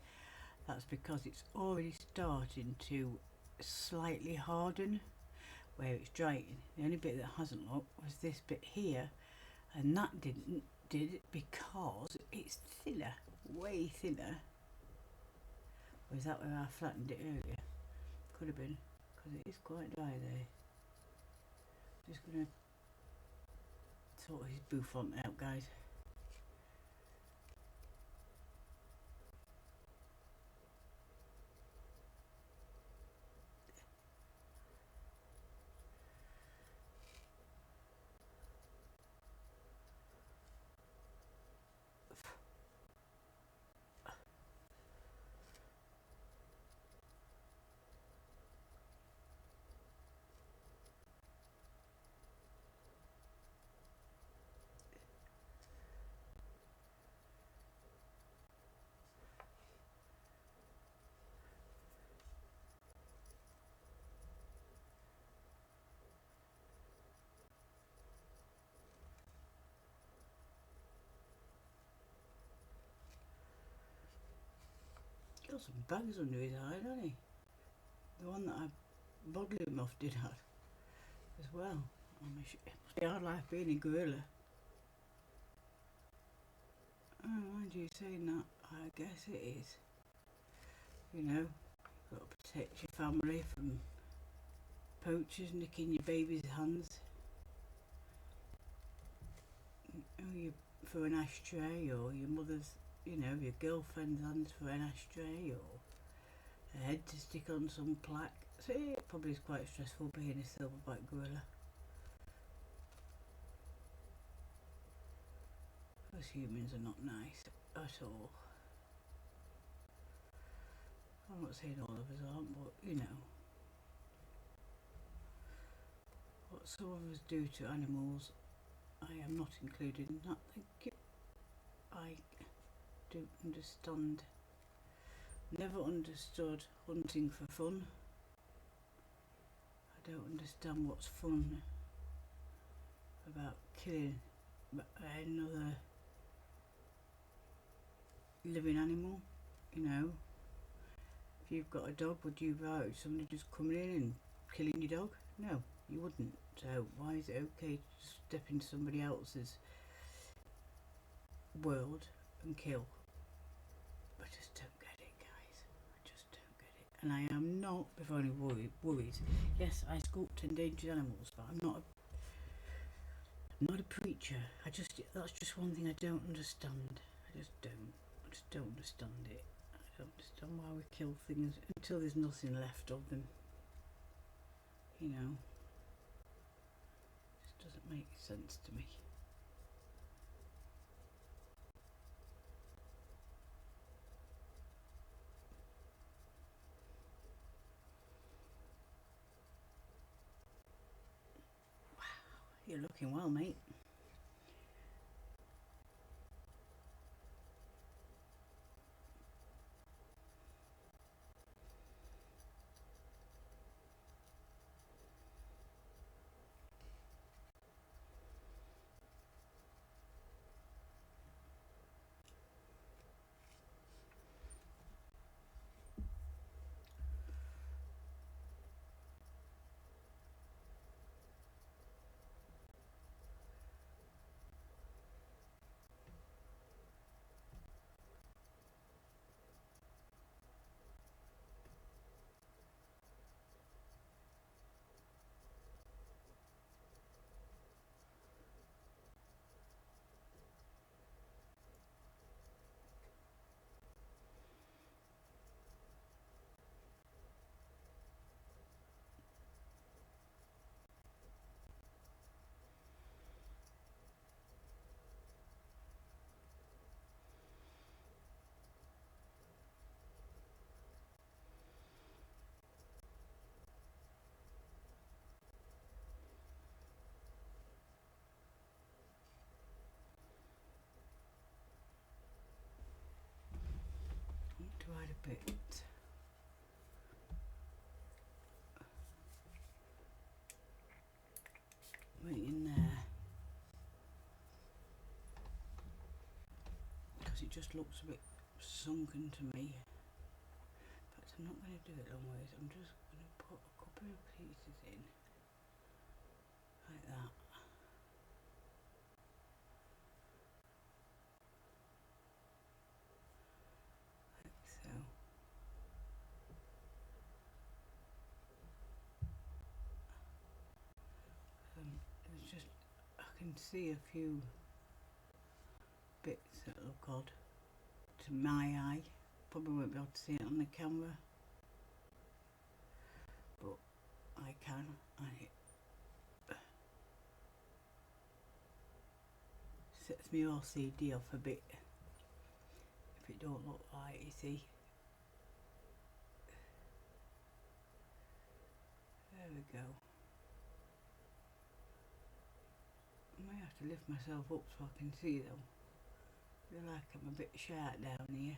That's because it's already starting to slightly harden where it's drying. The only bit that hasn't, look, was this bit here, and that did it because it's thinner, way thinner. Or is that where I flattened it earlier? Could have been, because it is quite dry there. Just going to sort his bouffant out, guys. Got some bags under his eye, don't he? The one that I bodily muffed did have as well. It must be hard life being a gorilla. Oh, mind you saying that, I guess it is. You know, got to protect your family from poachers nicking your baby's hands. For an ashtray, or your mother's, you know, your girlfriend's hands for an ashtray, or a head to stick on some plaque. So it probably is quite stressful being a silverback gorilla. Us humans are not nice at all. I'm not saying all of us aren't, but you know, what some of us do to animals, I am not included in that. Thank you. I don't understand. Never understood hunting for fun. I don't understand what's fun about killing another living animal. You know, if you've got a dog, would you rather somebody just coming in and killing your dog? No, you wouldn't. So why is it okay to step into somebody else's world and kill? I just don't get it, guys. I just don't get it. And I am not, if only worried. Yes, I sculpt endangered animals, but I'm not a preacher. That's just one thing I don't understand. I just don't understand it. I don't understand why we kill things until there's nothing left of them. you know, just doesn't make sense to me. Wow, you're looking well, mate. I want to add a bit right in there, because it just looks a bit sunken to me. But I'm not going to do it long ways. I'm just going to put a couple of pieces in like that. Like so. There's just, I can see a few bits that look odd to my eye. Probably won't be able to see it on the camera, but I can, and it sets me OCD off a bit if it don't look right, you see. There we go. I may have to lift myself up so I can see them. I feel like I'm a bit sharp down here.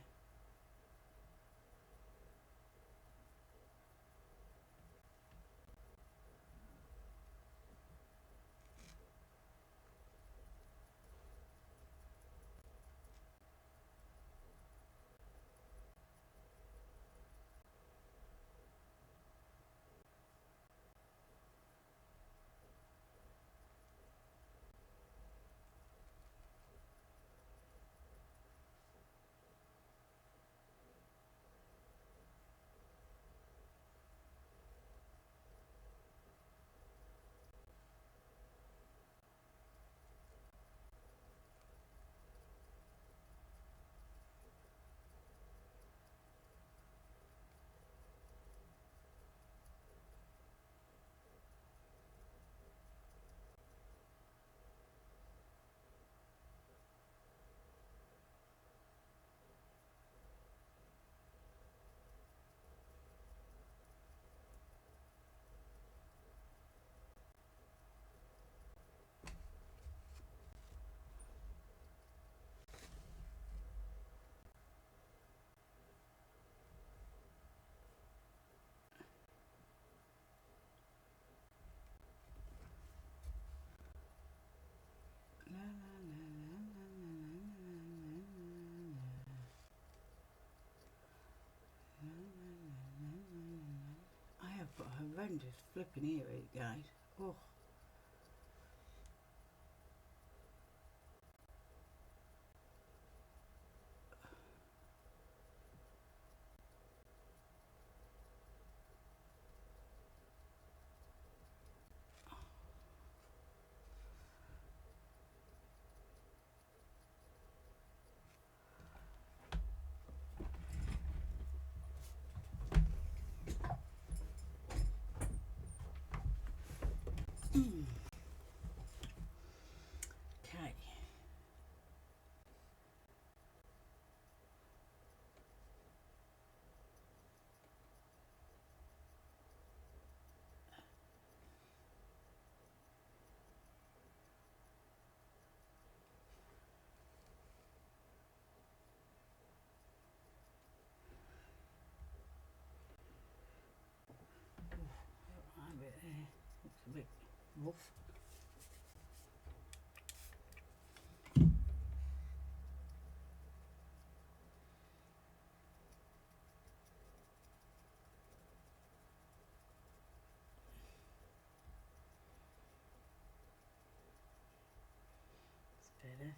I have got horrendous flipping earache, guys. Oh. a bit rough. It's better.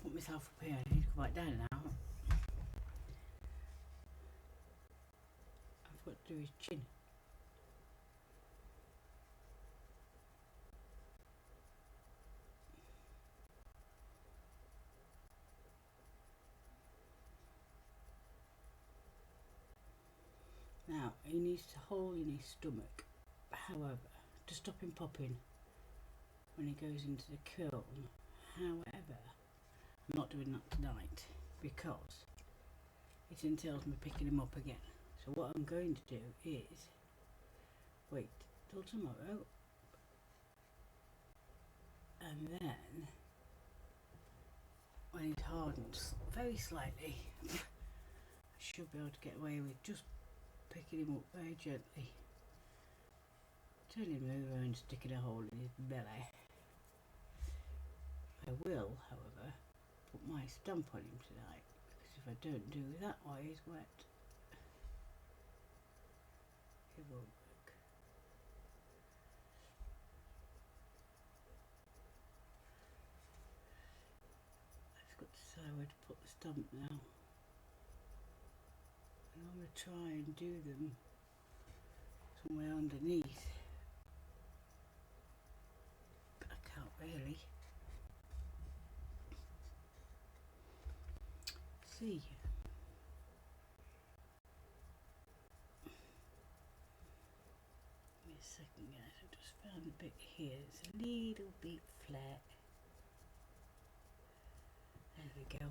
Put myself up here. I need to go back down now. I've got to do his chin. Now, he needs to hold in his stomach, however, to stop him popping when he goes into the kiln. However, I'm not doing that tonight because it entails me picking him up again. So what I'm going to do is wait till tomorrow, and then when it hardens very slightly, I should be able to get away with just picking him up very gently, turning him over and sticking a hole in his belly. I will, however, put my stamp on him tonight, because if I don't do that while he's wet, it won't work. I've got to decide where to put the stamp now. I'm going to try and do them somewhere underneath, but I can't really see. Give me a second, guys. I just found a bit here. It's a little bit flat. There we go.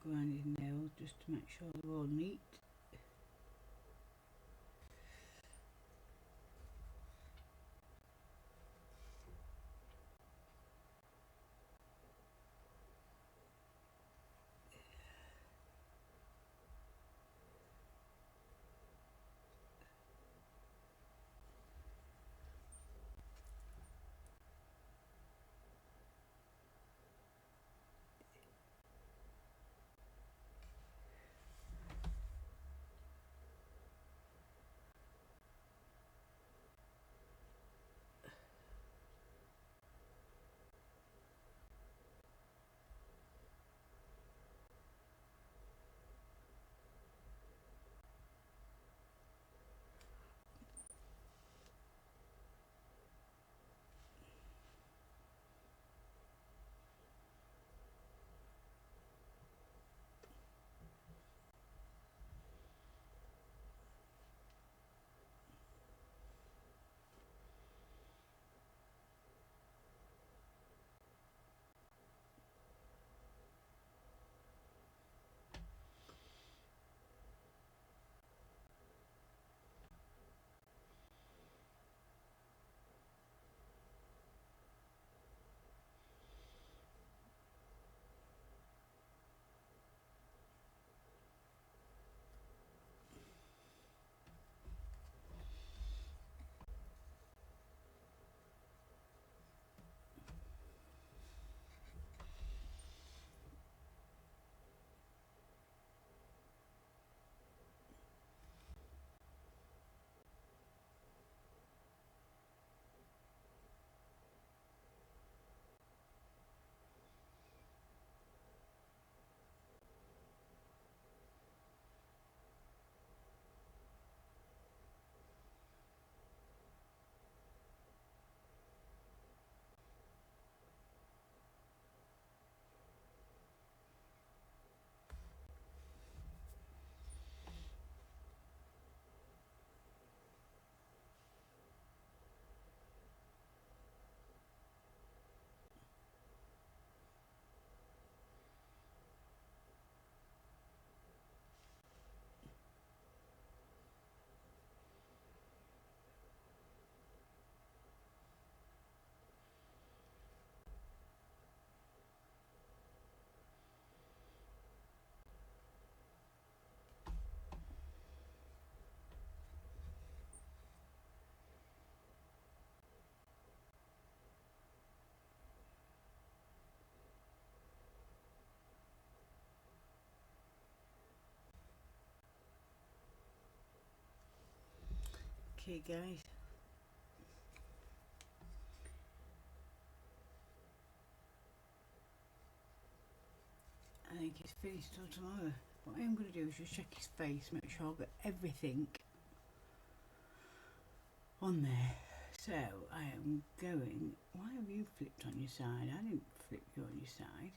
around his nails just to make sure they're all neat. Okay guys, I think it's finished till tomorrow. What I am going to do is just check his face, make sure I've got everything on there. So I am going, why have you flipped on your side? I didn't flip you on your side.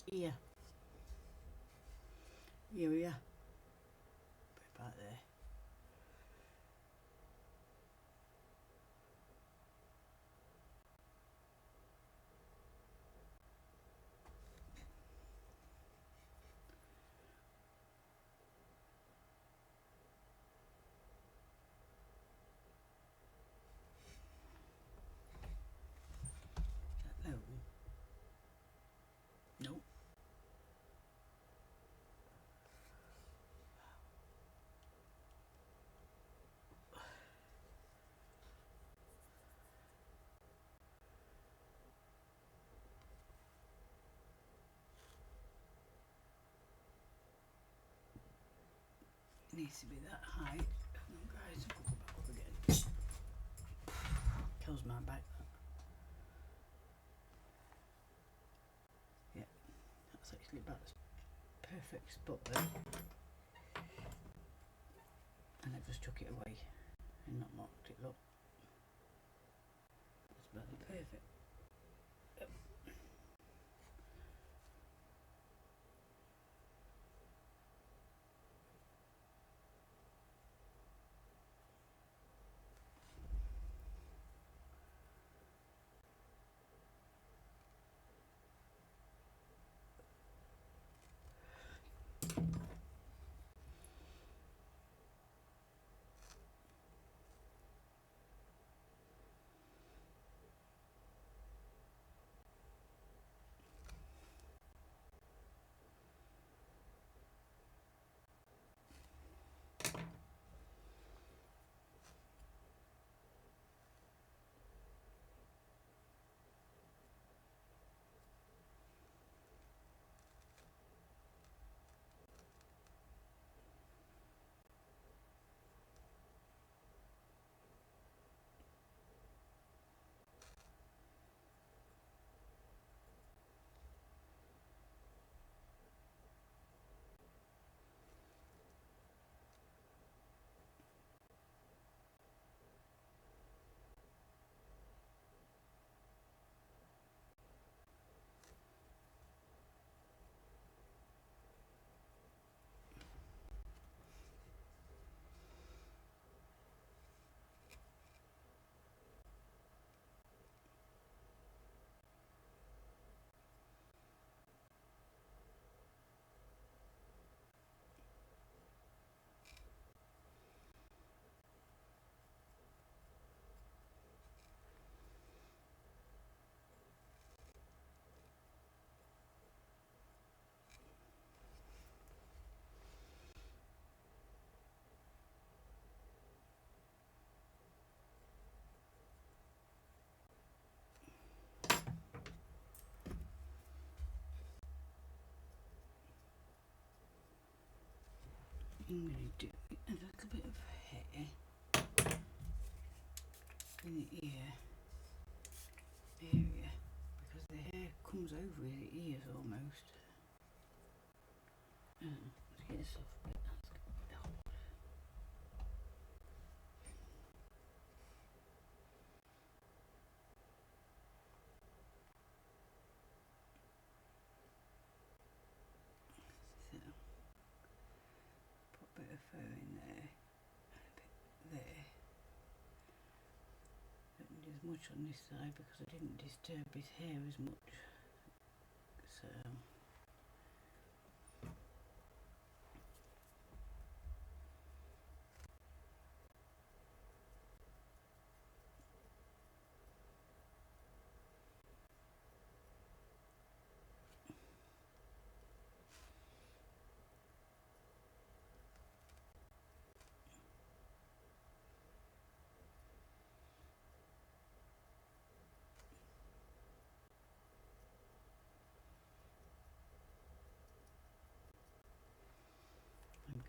Here. Here we are. Put it back there. needs to be that high. Come on, guys, I'll go back up again. Kills my back. Yeah, that's actually about the perfect spot there. And I just took it away and not marked it. Look, that's about the perfect. I'm going to do a little bit of hair in the ear area because the hair comes over the ears almost. Let's get this off a bit. That's good. So, put a bit of fur in there, and a bit there. Don't need as much on this side because I didn't disturb his hair as much. So.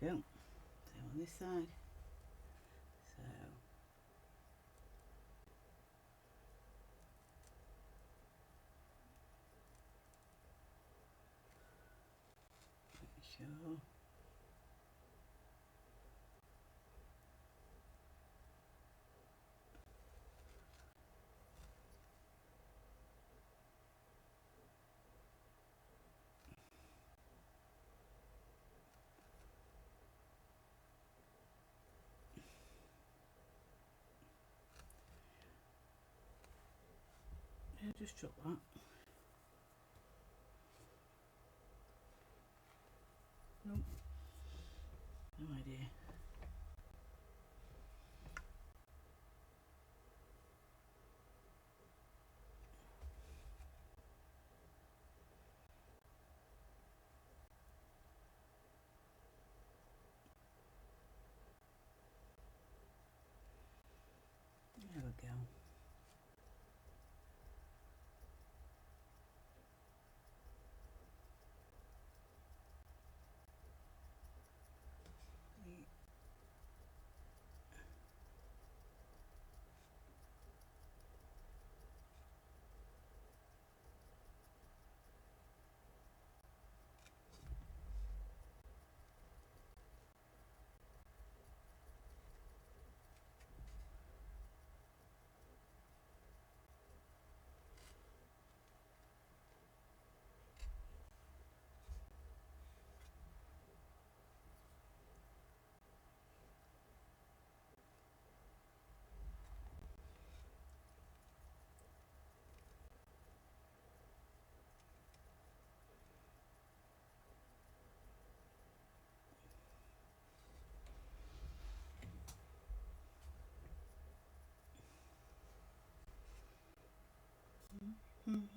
There we go. So on this side. So make sure. Yeah, just drop that. Nope. No idea. There we go. I'm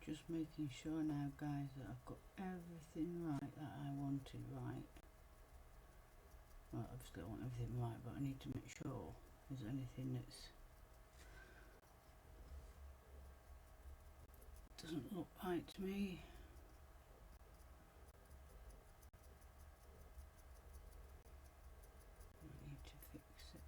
just making sure now, guys, that I've got everything right that I wanted right. Well, obviously I want everything right, but I need to make sure there's anything that's doesn't look right to me. I need to fix it.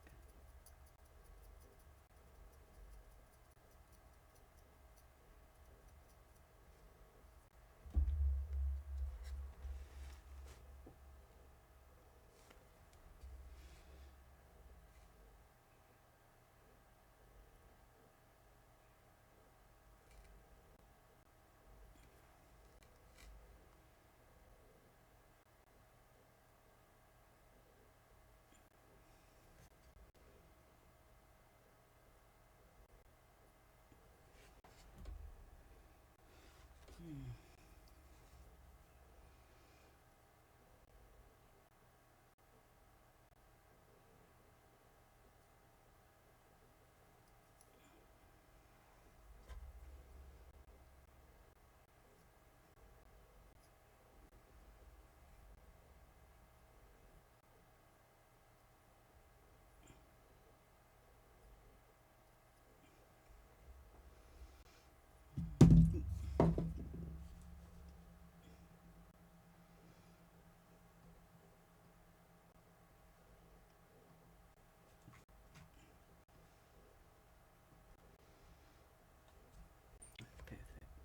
Perfect.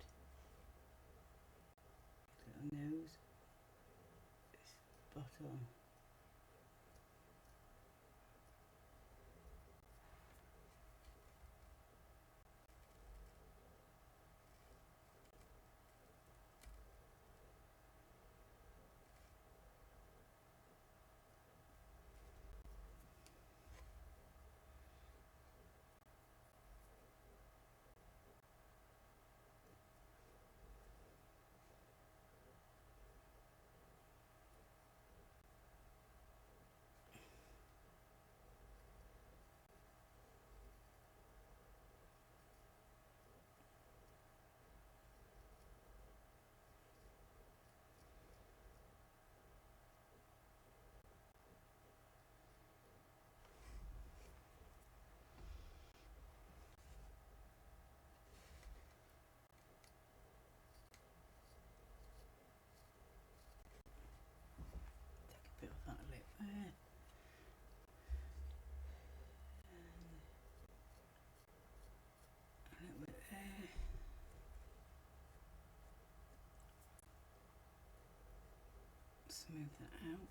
Little nose. Spot on. Take a bit of that lip there. A little bit there. Smooth that out.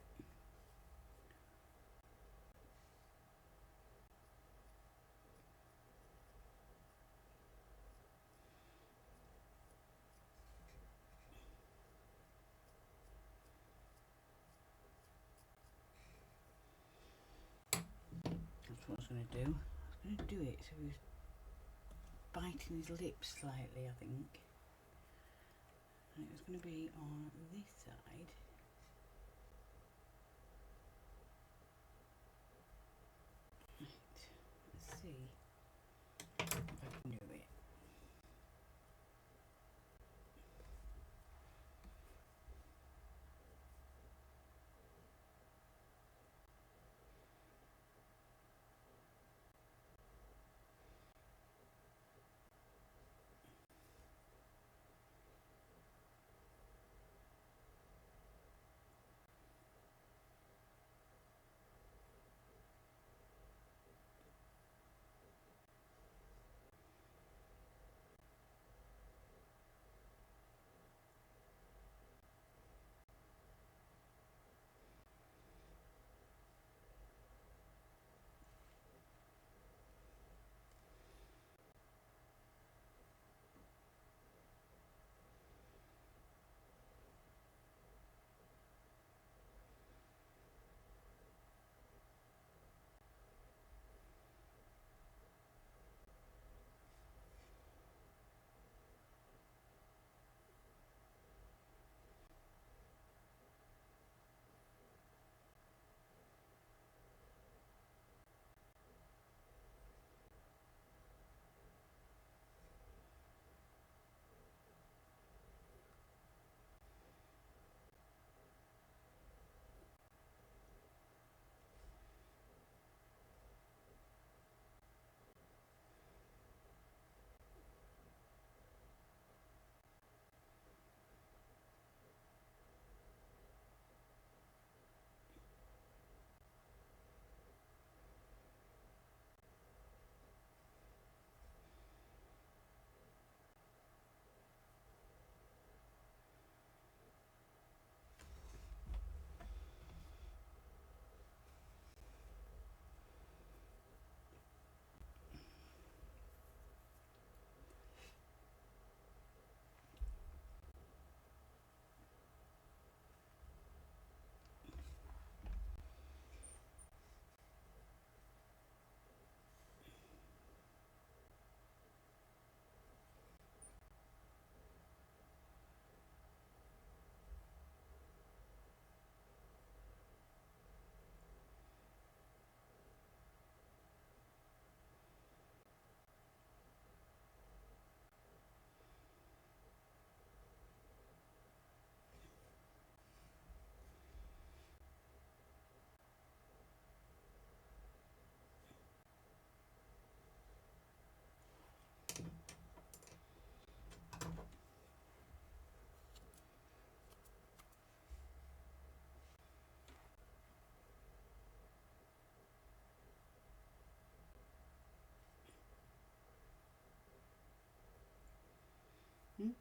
That's what I was going to do. I was going to do it so he was biting his lips slightly, I think. And it was going to be on this side. Right, let's see if I can do it. Where's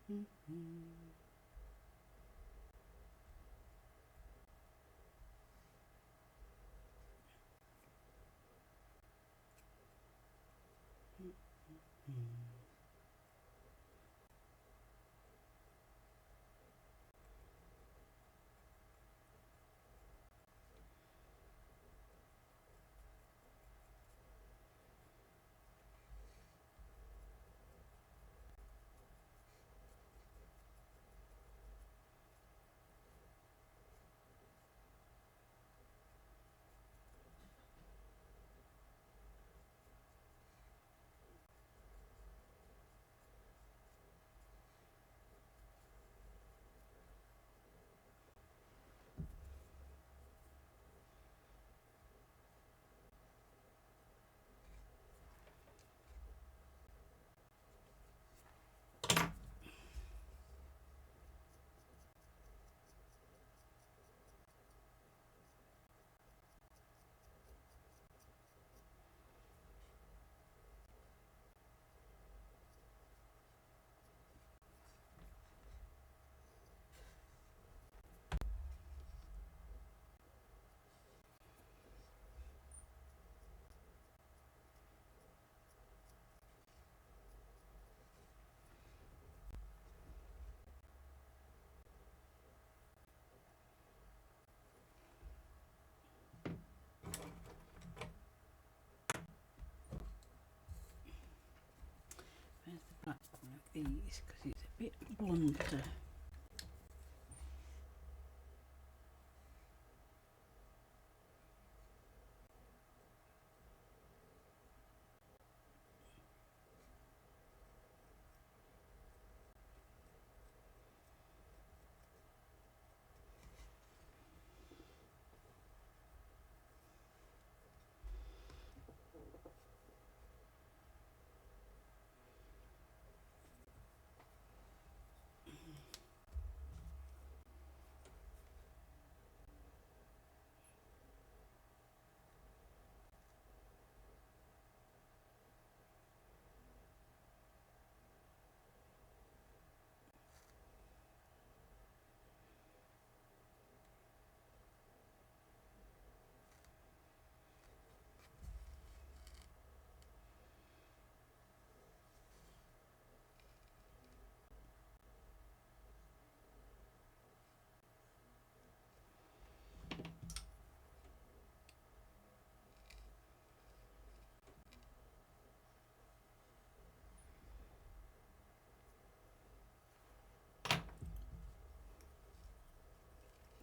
the black one of these? Because it's a bit blunter.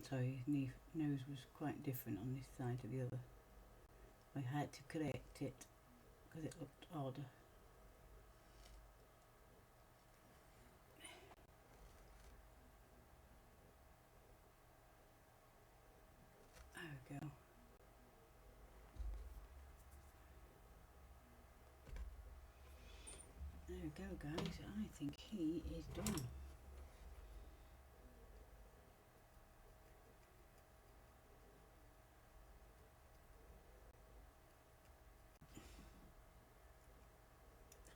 So his nose was quite different on this side to the other. I had to correct it because it looked odd. There we go. There we go, guys. I think he is done.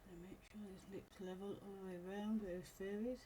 So make sure his lips level all the way around where his fur is.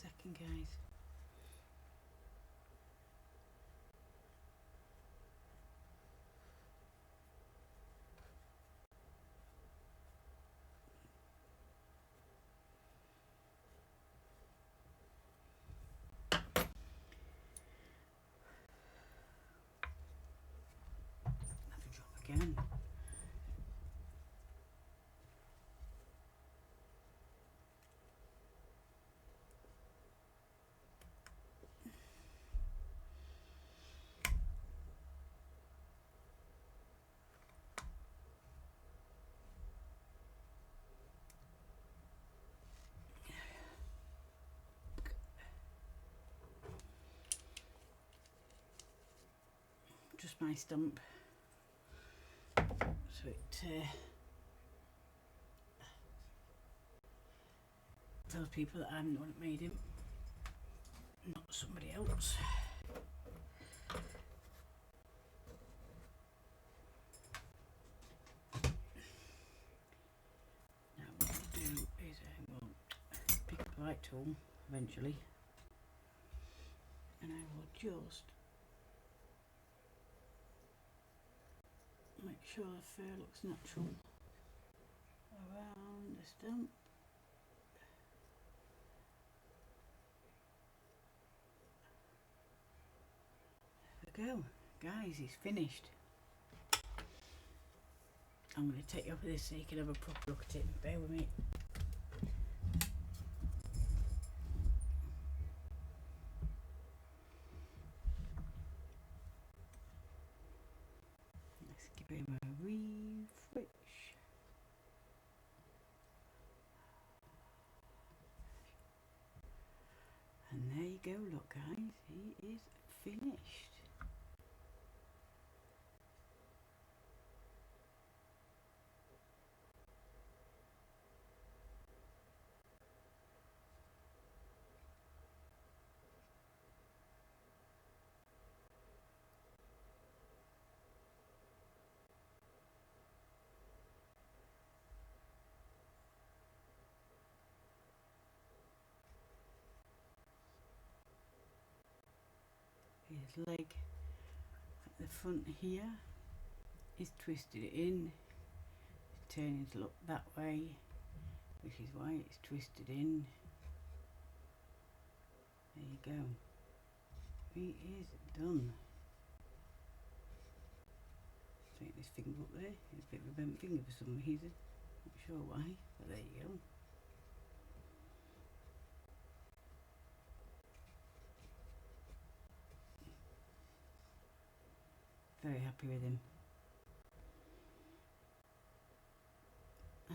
second, guys. Another drop again. Just my stump, so it tells people that I'm the one that made him, not somebody else. Now what I'll do is I will pick up the right tool eventually, and I will just make sure the fur looks natural around the stump. There we go, guys, he's finished. I'm going to take you up with this so you can have a proper look at it. Bear with me. Let's give him a refresh. And there you go, look guys, he is finished. His leg at the front here is twisted in, it's turning to look that way, which is why it's twisted in. There you go, he is done. Take this finger up there, it's a bit of a bent finger for some reason, not sure why, but there you go. Very happy with him.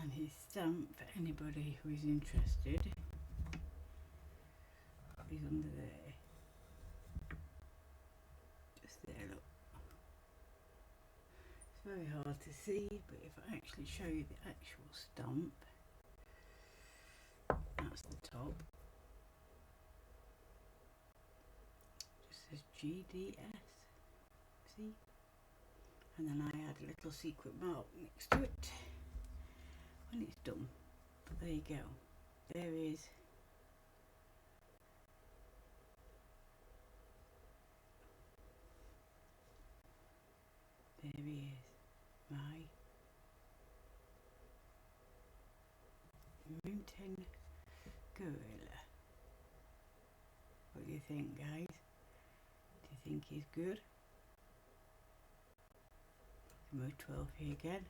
And his stamp, for anybody who is interested, is under there. Just there, look. It's very hard to see, but if I actually show you the actual stamp, that's the top. It just says GDS. See? And then I add a little secret mark next to it when it's done. But there you go. There is there he is, my mountain gorilla. What do you think, guys? Do you think he's good? Mode 12 here again.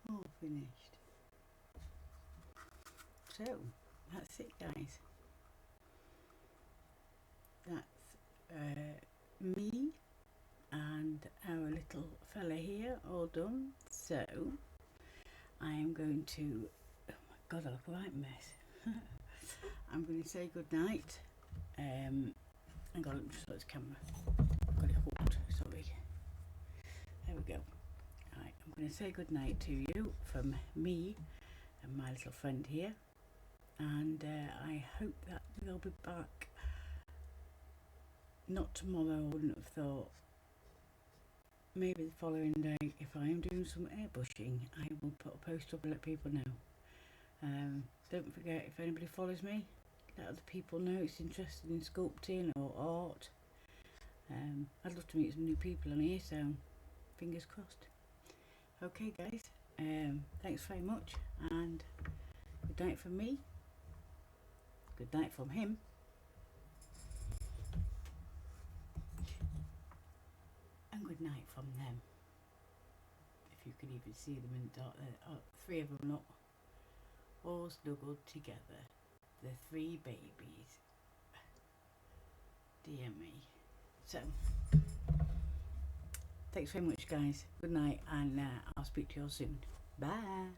All finished. So that's it, guys. That's me and our little fella here all done. So I am going to, oh my god, I look a right mess. I'm going to say good night. I got it just like this camera. Got it hooked, sorry. we go. Right, I'm going to say good night to you from me and my little friend here, and I hope that we'll be back. Not tomorrow, I wouldn't have thought. Maybe the following day. If I am doing some airbrushing, I will put a post up and let people know. Don't forget, if anybody follows me, let other people know it's interested in sculpting or art. I'd love to meet some new people on here, so fingers crossed. Okay guys, thanks very much, and good night from me, good night from him, and good night from them. If you could even see them in the dark there. Oh, 3 of them, look, all snuggled together, the 3 babies. Dear me. So thanks very much guys, good night, and I'll speak to you all soon. Bye.